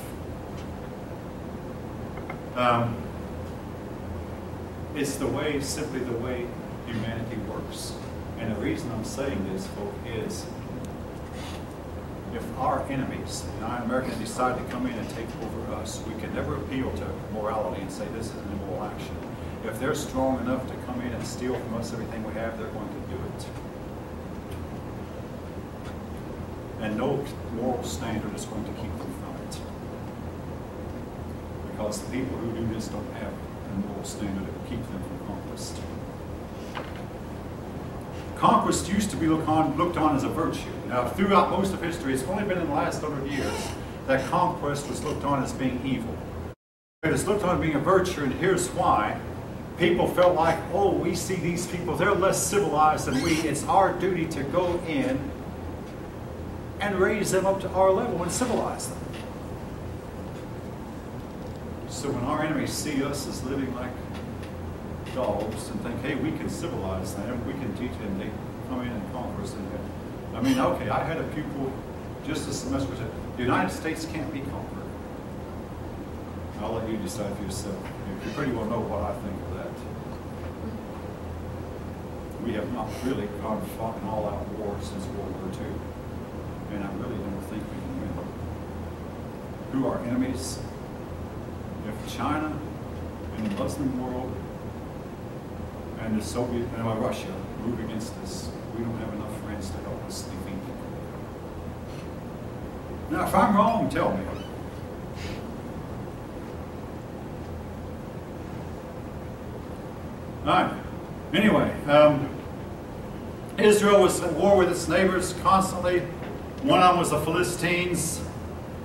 It's simply the way humanity works. And the reason I'm saying this, folks, is if our enemies, the non-Americans, decide to come in and take over us, we can never appeal to morality and say this is an immoral action. If they're strong enough to come in and steal from us everything we have, they're going to do it. And no moral standard is going to keep them from it. Because the people who do this don't have a moral standard that will keep them from conquest. Conquest used to be looked on as a virtue. Now, throughout most of history, it's only been in the last 100 years that conquest was looked on as being evil. It is looked on as being a virtue, and here's why. People felt like, oh, we see these people, they're less civilized than we. It's our duty to go in and raise them up to our level and civilize them. So when our enemies see us as living like dogs and think, hey, we can civilize them, we can teach them, they come in and conquer us. I mean, okay, I had a pupil just this semester said, the United States can't be conquered. I'll let you decide for yourself. You pretty well know what I think of that. We have not really gone fought an all-out war since World War II. And I really don't think we can win. Who are enemies? If China and the Muslim world and the Soviet and Russia move against us, we don't have enough friends to help us defeat them. Now, if I'm wrong, tell me. All right. Anyway, Israel was at war with its neighbors constantly. One of them was the Philistines.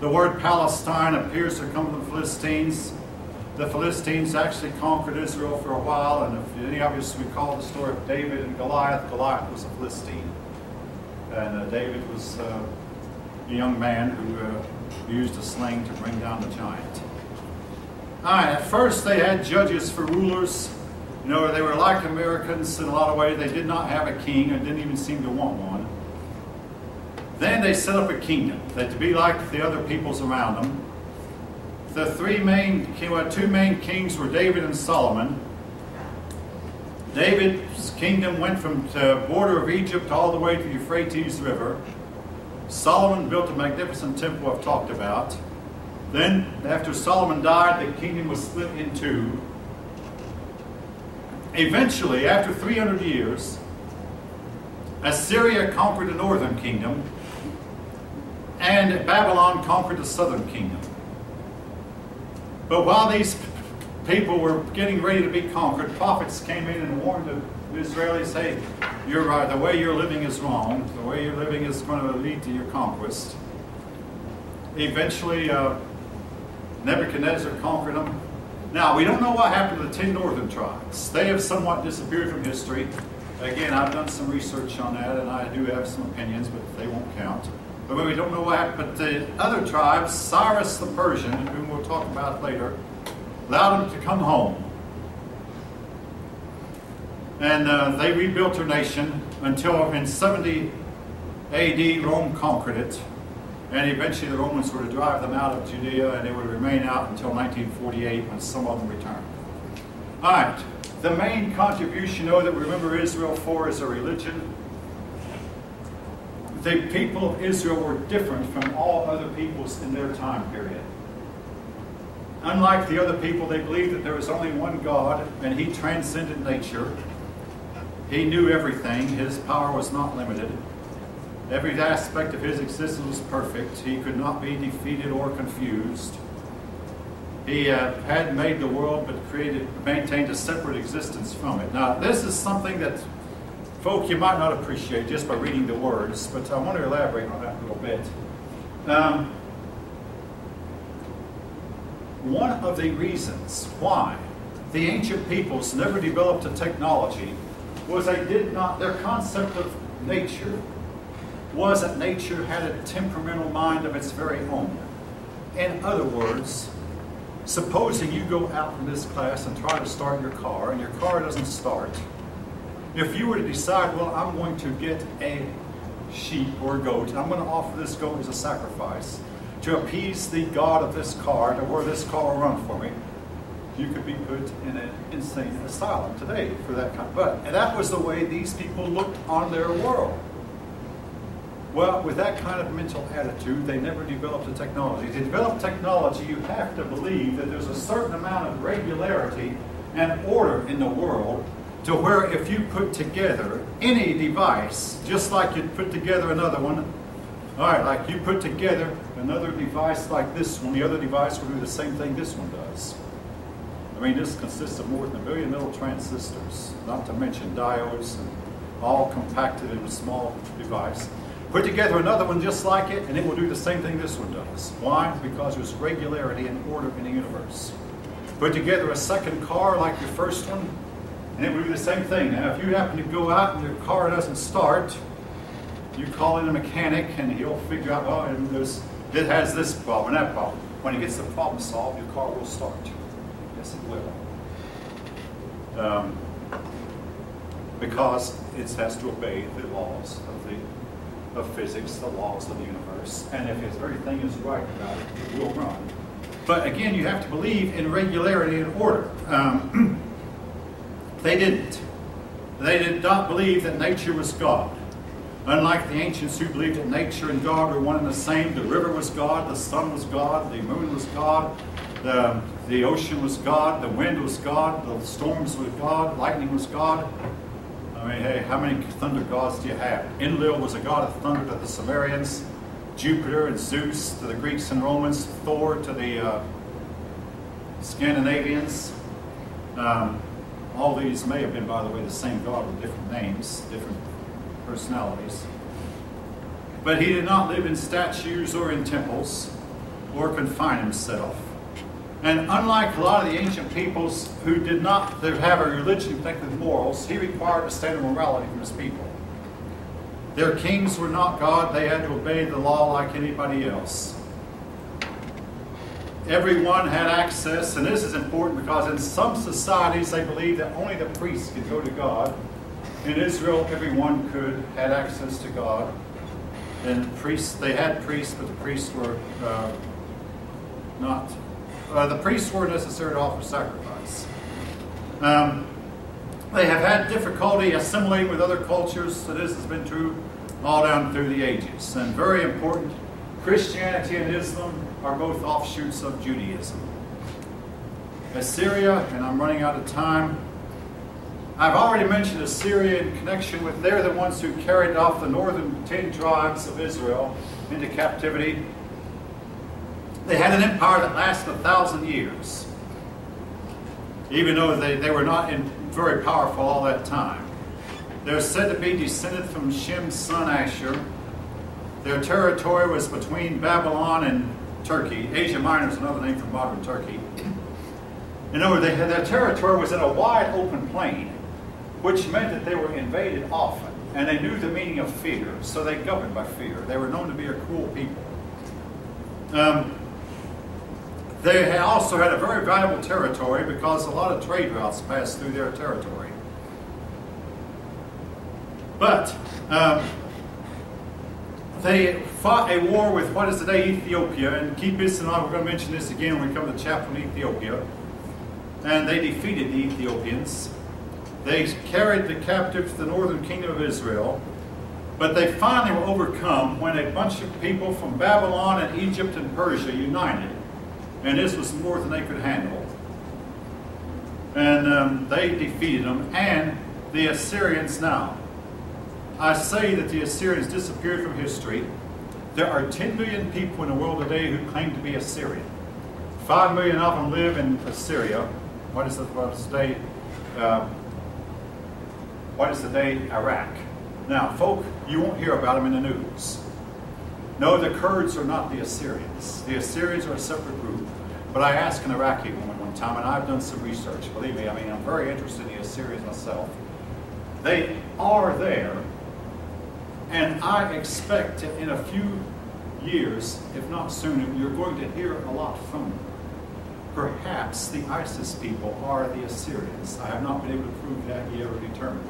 The word Palestine appears to come from the Philistines. The Philistines actually conquered Israel for a while, and if any of us recall the story of David and Goliath, Goliath was a Philistine. And David was a young man who used a sling to bring down the giant. All right, at first they had judges for rulers. You know, they were like Americans in a lot of ways. They did not have a king and didn't even seem to want one. Then they set up a kingdom that to be like the other peoples around them. The two main kings were David and Solomon. David's kingdom went from the border of Egypt all the way to the Euphrates River. Solomon built a magnificent temple I've talked about. Then, after Solomon died, the kingdom was split in two. Eventually, after 300 years, Assyria conquered the northern kingdom, and Babylon conquered the southern kingdom. But while these people were getting ready to be conquered, prophets came in and warned the Israelis, hey, you're right, the way you're living is wrong. The way you're living is going to lead to your conquest. Eventually, Nebuchadnezzar conquered them. Now, we don't know what happened to the 10 northern tribes. They have somewhat disappeared from history. Again, I've done some research on that, and I do have some opinions, but they won't count. But we don't know what happened. But the other tribes, Cyrus the Persian, whom we'll talk about later, allowed them to come home. And they rebuilt their nation until in 70 AD, Rome conquered it. And eventually the Romans were to drive them out of Judea, and they would remain out until 1948 when some of them returned. All right, the main contribution, that we remember Israel for is a religion. The people of Israel were different from all other peoples in their time period. Unlike the other people, they believed that there was only one God, and He transcended nature. He knew everything. His power was not limited. Every aspect of His existence was perfect. He could not be defeated or confused. He had made the world, but maintained a separate existence from it. Now, this is something that, folk, you might not appreciate just by reading the words, but I want to elaborate on that a little bit. One of the reasons why the ancient peoples never developed a technology was their concept of nature was that nature had a temperamental mind of its very own. In other words, supposing you go out in this class and try to start your car, and your car doesn't start. If you were to decide, well, I'm going to get a sheep or a goat, and I'm going to offer this goat as a sacrifice to appease the God of this car, to where this car will run for me, you could be put in an insane asylum today for that kind of, but that was the way these people looked on their world. Well, with that kind of mental attitude, they never developed a technology. To develop technology, you have to believe that there's a certain amount of regularity and order in the world to where if you put together any device, just like you'd put together another one, all right, like you put together another device like this one, the other device will do the same thing this one does. I mean, this consists of more than 1 billion little transistors, not to mention diodes, and all compacted in a small device. Put together another one just like it, and it will do the same thing this one does. Why? Because there's regularity and order in the universe. Put together a second car like your first one, and it will do the same thing. Now, if you happen to go out and your car doesn't start, you call in a mechanic, and he'll figure out, well, it has this problem and that problem. When he gets the problem solved, your car will start. Yes, it will. Because it has to obey the laws of physics, the laws of the universe, and if everything is right about it, it will run. But again, you have to believe in regularity and order. They didn't. They did not believe that nature was God. Unlike the ancients who believed that nature and God were one and the same, the river was God, the sun was God, the moon was God, the ocean was God, the wind was God, the storms were God, lightning was God. I mean, hey, how many thunder gods do you have? Enlil was a god of thunder to the Sumerians, Jupiter and Zeus to the Greeks and Romans, Thor to the Scandinavians. All these may have been, by the way, the same god with different names, different personalities. But he did not live in statues or in temples or confine himself. And unlike a lot of the ancient peoples who did not have a religion connected with morals, he required a standard of morality from his people. Their kings were not God. They had to obey the law like anybody else. Everyone had access, and this is important because in some societies they believed that only the priests could go to God. In Israel, everyone had access to God. And priests, they had priests, but the priests were not. The priests were necessary to offer sacrifice. They have had difficulty assimilating with other cultures, so this has been true all down through the ages. And very important, Christianity and Islam are both offshoots of Judaism. Assyria, and I'm running out of time. I've already mentioned Assyria in connection with, they're the ones who carried off the northern 10 tribes of Israel into captivity. They had an empire that lasted 1,000 years, even though they were not very powerful all that time. They're said to be descended from Shem's son Ashur. Their territory was between Babylon and Turkey. Asia Minor is another name for modern Turkey. In other words, their territory was in a wide open plain, which meant that they were invaded often, and they knew the meaning of fear, so they governed by fear. They were known to be a cruel people. They also had a very valuable territory because a lot of trade routes passed through their territory. But they fought a war with what is today Ethiopia, and keep this in mind, we're going to mention this again when we come to the chapter on Ethiopia. And they defeated the Ethiopians. They carried the captive to the northern kingdom of Israel, but they finally were overcome when a bunch of people from Babylon and Egypt and Persia united, and this was more than they could handle. And they defeated them, and the Assyrians now. I say that the Assyrians disappeared from history. There are 10 million people in the world today who claim to be Assyrian. 5 million of them live in Assyria. What is today Iraq? Now, folk, you won't hear about them in the news. No, the Kurds are not the Assyrians. The Assyrians are a separate group. But I asked an Iraqi woman one time, and I've done some research, believe me, I'm very interested in the Assyrians myself. They are there, and I expect that in a few years, if not sooner, you're going to hear a lot from them. Perhaps the ISIS people are the Assyrians. I have not been able to prove that yet or determine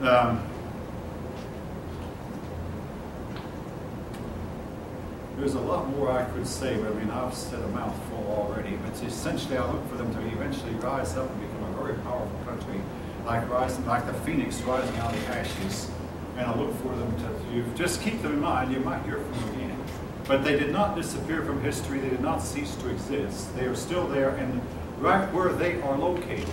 that. There's a lot more I could say, but I mean, I've said a mouthful already. But essentially, I look for them to eventually rise up and become a very powerful country, like the phoenix rising out of the ashes. And I look for them to just keep them in mind. You might hear from them again. But they did not disappear from history. They did not cease to exist. They are still there, and right where they are located,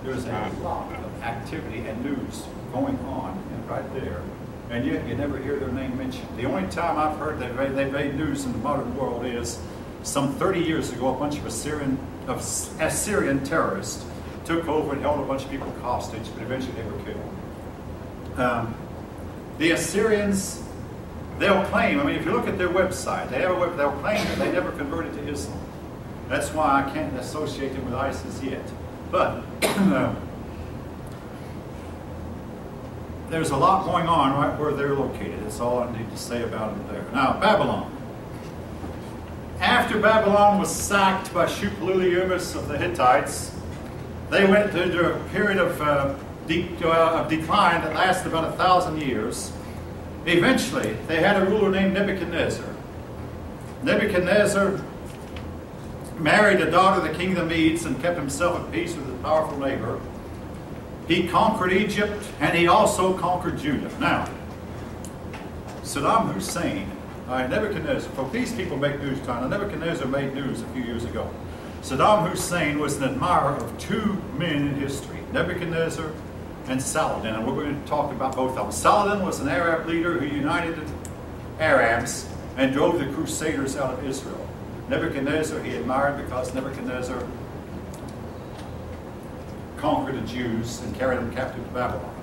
there's a lot of activity and news going on right there. And yet you never hear their name mentioned. The only time I've heard that they made news in the modern world is some 30 years ago, a bunch of Assyrian terrorists took over and held a bunch of people hostage, but eventually they were killed. The Assyrians, they'll claim, I mean, if you look at their website, they'll claim that they never converted to Islam. That's why I can't associate them with ISIS yet. But there's a lot going on right where they're located. That's all I need to say about them there. Now, Babylon. After Babylon was sacked by Shupoluliumus of the Hittites, they went into a period of decline that lasted about 1,000 years. Eventually, they had a ruler named Nebuchadnezzar. Nebuchadnezzar married a daughter of the king of the Medes and kept himself at peace with his powerful neighbor. He conquered Egypt, and he also conquered Judah. Now, Saddam Hussein, Nebuchadnezzar, for these people make news time. Nebuchadnezzar made news a few years ago. Saddam Hussein was an admirer of two men in history, Nebuchadnezzar and Saladin, and we're going to talk about both of them. Saladin was an Arab leader who united the Arabs and drove the Crusaders out of Israel. Nebuchadnezzar he admired because Nebuchadnezzar conquered the Jews and carried them captive to Babylon.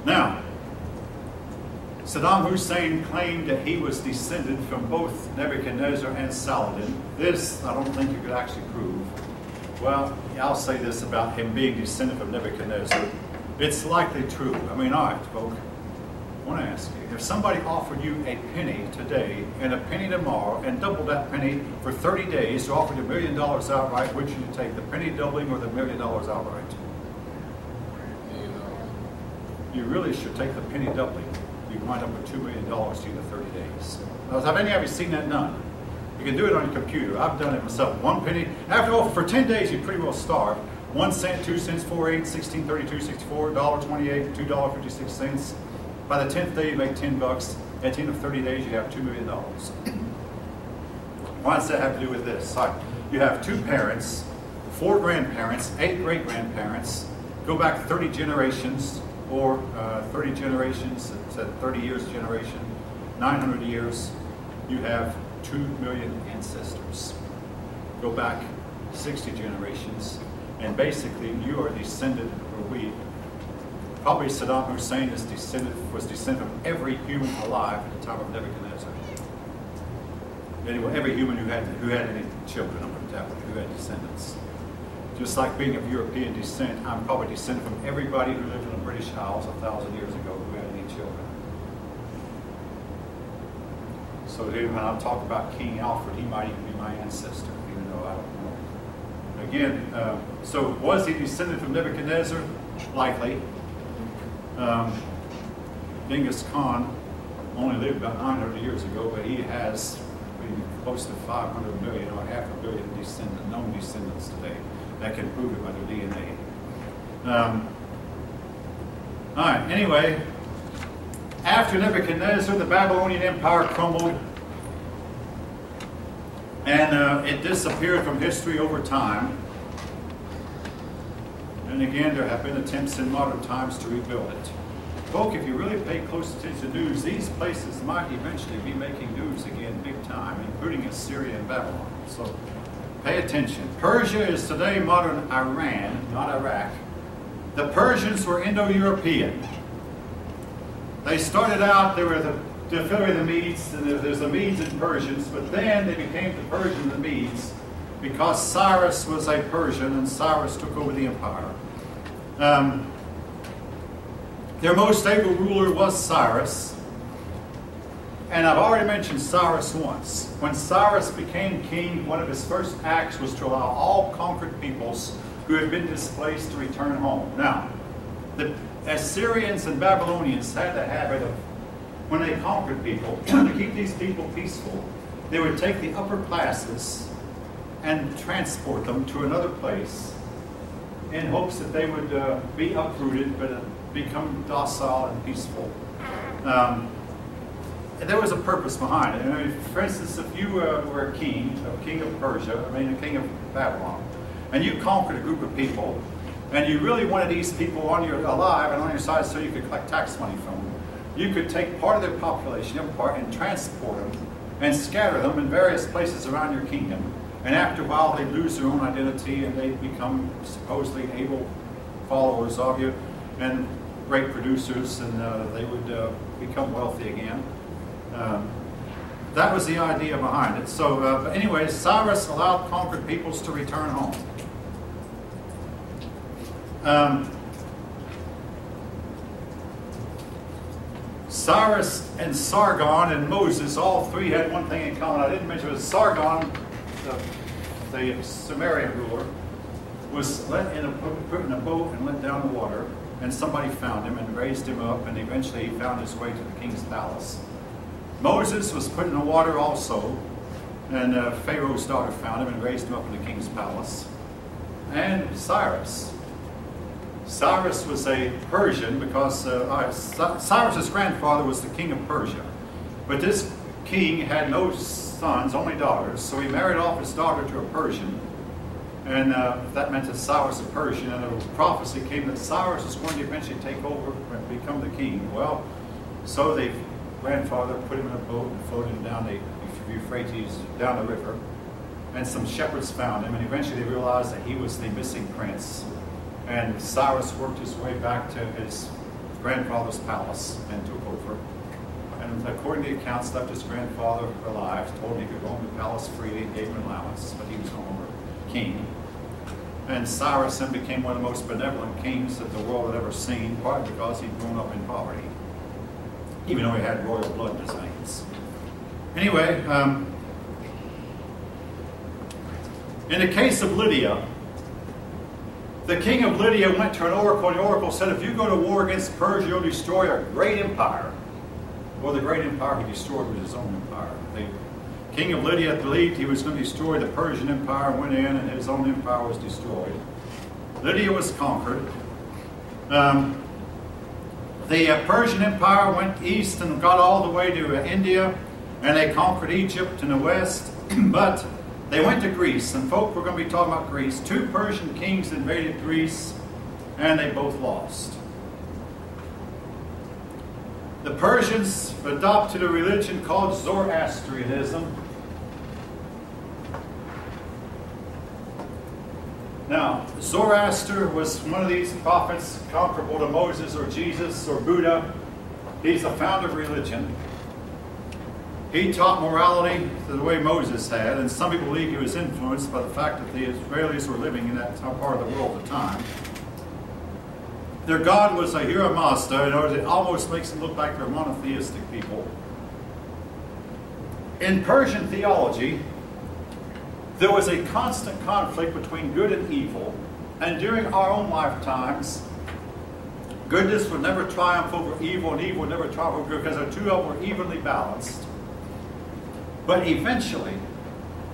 Now, Saddam Hussein claimed that he was descended from both Nebuchadnezzar and Saladin. This, I don't think you could actually prove. Well, I'll say this about him being descended from Nebuchadnezzar. It's likely true. I mean, all right, folks. I want to ask you, if somebody offered you a penny today and a penny tomorrow and doubled that penny for 30 days, or offered you $1 million outright, which would you take, the penny doubling or the $1 million outright? You really should take the penny doubling. You wind up with $2 million in the 30 days. Now, have any of you seen that done? You can do it on your computer. I've done it myself. 1 penny. After all, for 10 days, you pretty well starve. 1 cent, 2 cents, 4, 8, 16, 32, 64, $1.28, $2.56. By the 10th day, you make $10. At the end of 30 days, you have $2 million. Why does that have to do with this? You have 2 parents, 4 grandparents, 8 great-grandparents, go back 30 generations, or 30 generations, it's at 30 years a generation, 900 years, you have 2 million ancestors. Go back 60 generations, and basically you are descended, or we, probably Saddam Hussein was descended from every human alive at the time of Nebuchadnezzar. Anyway, every human who had any children, I'm going to tell you, who had descendants. Just like being of European descent, I'm probably descended from everybody who lived in the British Isles 1,000 years ago who had any children. So when I'm talking about King Alfred, he might even be my ancestor, even though I don't know. Again, so was he descended from Nebuchadnezzar? Likely. Genghis Khan only lived about 900 years ago, but he has close to 500 million or half a billion known descendants today that can prove it by their DNA. All right, anyway, after Nebuchadnezzar, the Babylonian Empire crumbled, and it disappeared from history over time. And again, there have been attempts in modern times to rebuild it. Folk, if you really pay close attention to news, these places might eventually be making news again big time, including Assyria and Babylon. So pay attention. Persia is today modern Iran, not Iraq. The Persians were Indo-European. They started out, they were the affiliate of the Medes, and there's the Medes and Persians, but then they became the Persians and the Medes because Cyrus was a Persian and Cyrus took over the empire. Their most able ruler was Cyrus. And I've already mentioned Cyrus once. When Cyrus became king, one of his first acts was to allow all conquered peoples who had been displaced to return home. Now, the Assyrians and Babylonians had the habit of, when they conquered people, to keep these people peaceful, they would take the upper classes and transport them to another place in hopes that they would be uprooted but become docile and peaceful. And there was a purpose behind it. I mean, for instance, if you were a king of Persia, a king of Babylon, and you conquered a group of people, and you really wanted these people alive and on your side so you could collect tax money from them, you could take part of their population, and transport them and scatter them in various places around your kingdom. And after a while, they lose their own identity and they become supposedly able followers of you and great producers, and they would become wealthy again. That was the idea behind it. So, but anyway, Cyrus allowed conquered peoples to return home. Cyrus and Sargon and Moses, all three had one thing in common. I didn't mention it. Sargon, the Sumerian ruler, was put in a boat and let down the water, and somebody found him and raised him up, and eventually he found his way to the king's palace. Moses was put in the water also, and Pharaoh's daughter found him and raised him up in the king's palace. And Cyrus was a Persian because Cyrus's grandfather was the king of Persia. But this king had no sons, only daughters, so he married off his daughter to a Persian. And that meant that Cyrus was a Persian, and a prophecy came that Cyrus was going to eventually take over and become the king. Well, so the grandfather put him in a boat and floated him down the Euphrates, down the river. And some shepherds found him, and eventually they realized that he was the missing prince. And Cyrus worked his way back to his grandfather's palace and took over. And according to the accounts, left his grandfather alive, told him he could roam the palace freely, and gave him an allowance, but he was no longer king. And Cyrus then became one of the most benevolent kings that the world had ever seen, partly because he'd grown up in poverty, even though he had royal blood in his veins. Anyway, in the case of Lydia, the king of Lydia went to an oracle, and the oracle said, if you go to war against Persia, you'll destroy a great empire. Well, the great empire he destroyed was his own empire. The king of Lydia believed he was going to destroy the Persian empire, went in, and his own empire was destroyed. Lydia was conquered. The Persian empire went east and got all the way to India, and they conquered Egypt in the west, but they went to Greece, and folk, we're going to be talking about Greece. 2 Persian kings invaded Greece, and they both lost. The Persians adopted a religion called Zoroastrianism. Now, Zoroaster was one of these prophets comparable to Moses or Jesus or Buddha. He's the founder of religion. He taught morality the way Moses had, and some people believe he was influenced by the fact that the Israelis were living in that part of the world at the time. Their god was Ahura Mazda. In other words, it almost makes it look like they're monotheistic people. In Persian theology, there was a constant conflict between good and evil, and during our own lifetimes, goodness would never triumph over evil, and evil would never triumph over good, because the two of them were evenly balanced. But eventually,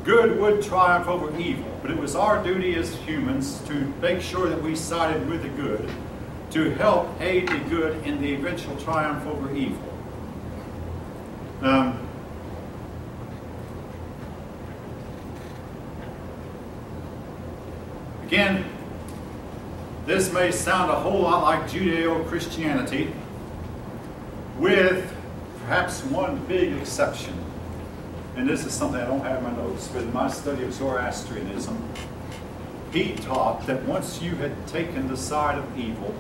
good would triumph over evil. But it was our duty as humans to make sure that we sided with the good, to help aid the good in the eventual triumph over evil. Again, this may sound a whole lot like Judeo-Christianity, with perhaps one big exception. And this is something I don't have in my notes, but in my study of Zoroastrianism, he taught that once you had taken the side of evil,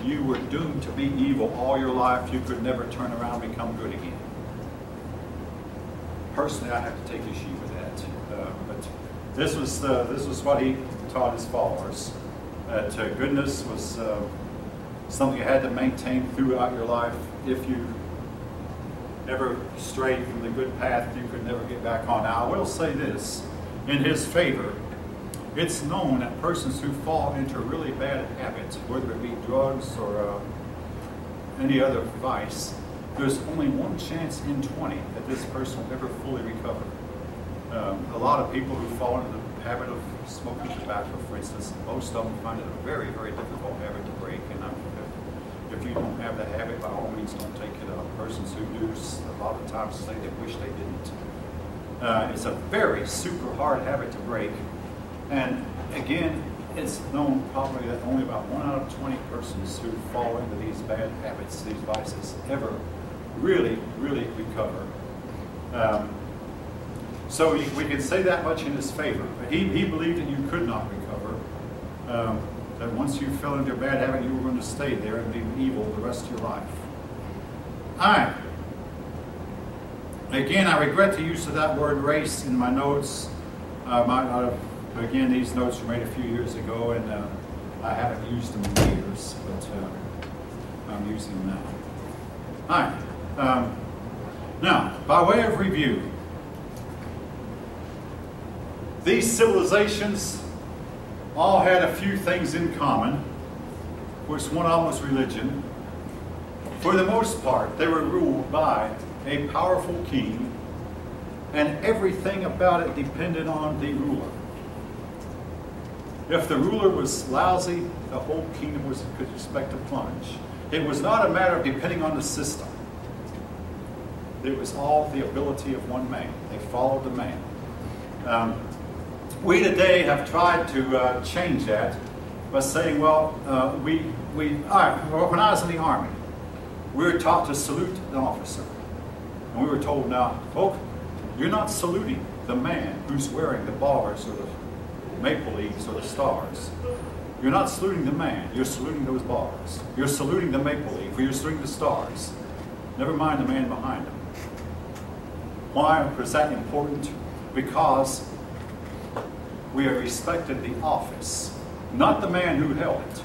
you were doomed to be evil all your life. You could never turn around and become good again. Personally, I have to take issue with that. But this was what he taught his followers. That goodness was something you had to maintain throughout your life. If you ever strayed from the good path, you could never get back on. Now, I will say this, in his favor, it's known that persons who fall into really bad habits, whether it be drugs or any other vice, there's only one chance in 20 that this person will ever fully recover. A lot of people who fall into the habit of smoking tobacco, for instance, most of them find it a very, very difficult habit to break. And if you don't have that habit, by all means, don't take it up. Persons who do, a lot of times say they wish they didn't. It's a very super hard habit to break. And again, it's known probably that only about 1 out of 20 persons who fall into these bad habits, these vices, ever really, really recover. So we can say that much in his favor. But he believed that you could not recover. That once you fell into a bad habit, you were going to stay there and be evil the rest of your life. All right. Again, I regret the use of that word race in my notes. Again, these notes were made a few years ago, and I haven't used them in years, but I'm using them now. All right. Now, by way of review, these civilizations all had a few things in common, which one of them was religion. For the most part, they were ruled by a powerful king, and everything about it depended on the ruler. If the ruler was lousy, the whole kingdom could expect to plunge. It was not a matter of depending on the system. It was all the ability of one man. They followed the man. We today have tried to change that by saying, well, all right, when I was in the Army, we were taught to salute the officer. And we were told, now, folk, you're not saluting the man who's wearing the bars or the maple leaves or the stars. You're not saluting the man, you're saluting those bars. You're saluting the maple leaf, or you're saluting the stars. Never mind the man behind them. Why was that important? Because we are respecting the office, not the man who held it.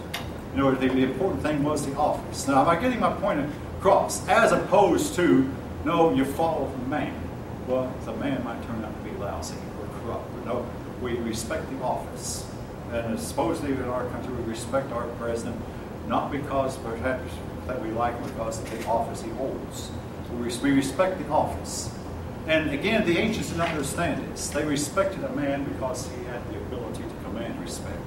You know, the important thing was the office. Now, am I getting my point across? As opposed to, no, you follow the man. Well, the man might turn out to be lousy or corrupt. But no, we respect the office. And supposedly in our country, we respect our president, not because perhaps that we like him, because of the office he holds. We respect the office. And again, the ancients did not understand this. They respected a man because he had the ability to command respect.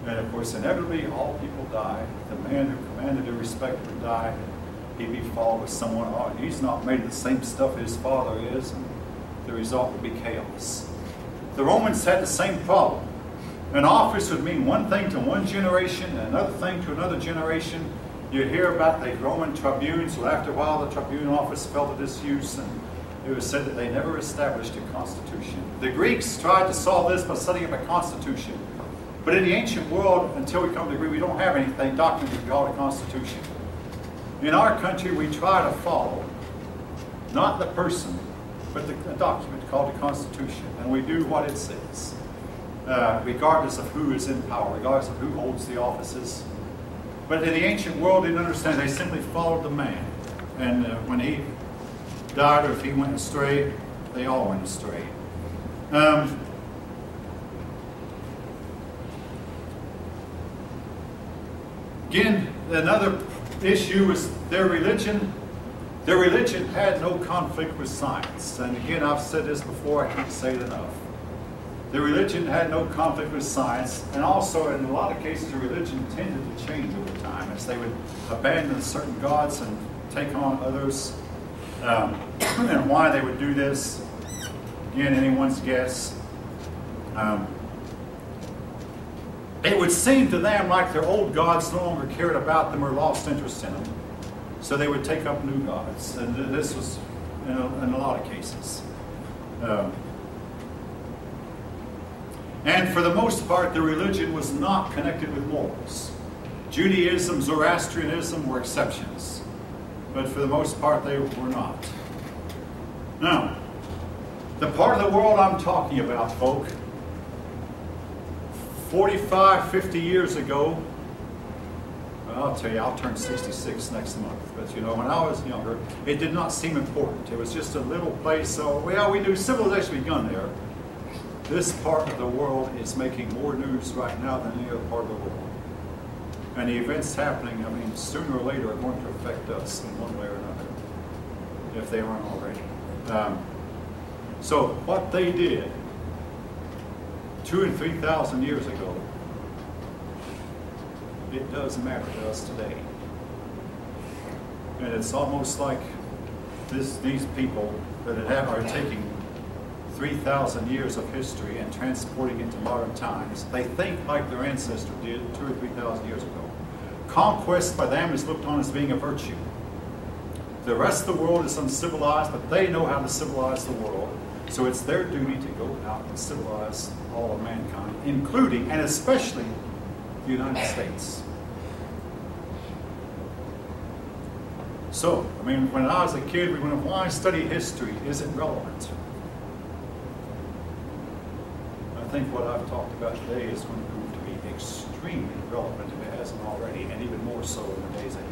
And of course, inevitably, all people die. The man who commanded the respect would die. He'd be followed with someone. Oh, he's not made of the same stuff his father is. And the result would be chaos. The Romans had the same problem. An office would mean one thing to one generation and another thing to another generation. You hear about the Roman tribunes. Well, after a while, the tribune office fell to disuse, and it was said that they never established a constitution. The Greeks tried to solve this by setting up a constitution. But in the ancient world, until we come to Greece, we don't have anything documented called a constitution. In our country, we try to follow not the person, but a document called the Constitution. And we do what it says, regardless of who is in power, regardless of who holds the offices. But in the ancient world, they didn't understand. They simply followed the man. And when he died or if he went astray, they all went astray. Again, another issue is their religion. Their religion had no conflict with science. And again, I've said this before, I can't say it enough. Their religion had no conflict with science, and also in a lot of cases, the religion tended to change over time as they would abandon certain gods and take on others. And why they would do this, again, anyone's guess. It would seem to them like their old gods no longer cared about them or lost interest in them. So they would take up new gods. And this was in a lot of cases. And for the most part, the religion was not connected with morals. Judaism, Zoroastrianism were exceptions. But for the most part, they were not. Now, the part of the world I'm talking about, folk, 45, 50 years ago, well, I'll tell you, I'll turn 66 next month. But you know, when I was younger, it did not seem important. It was just a little place, so, well, we knew civilization begun there. This part of the world is making more news right now than any other part of the world. And the events happening, I mean, sooner or later are going to affect us in one way or another, if they aren't already. So what they did 2,000 and 3,000 years ago, it does matter to us today. And it's almost like these people that are taking 3,000 years of history and transporting it to modern times. They think like their ancestor did 2,000 or 3,000 years ago. Conquest by them is looked on as being a virtue. The rest of the world is uncivilized, but they know how to civilize the world. So it's their duty to go out and civilize all of mankind, including and especially the United States. So, I mean, when I was a kid, we went, why study history? Is it relevant? I think what I've talked about today is going to prove to be extremely relevant if it hasn't already, and even more so in the days ahead.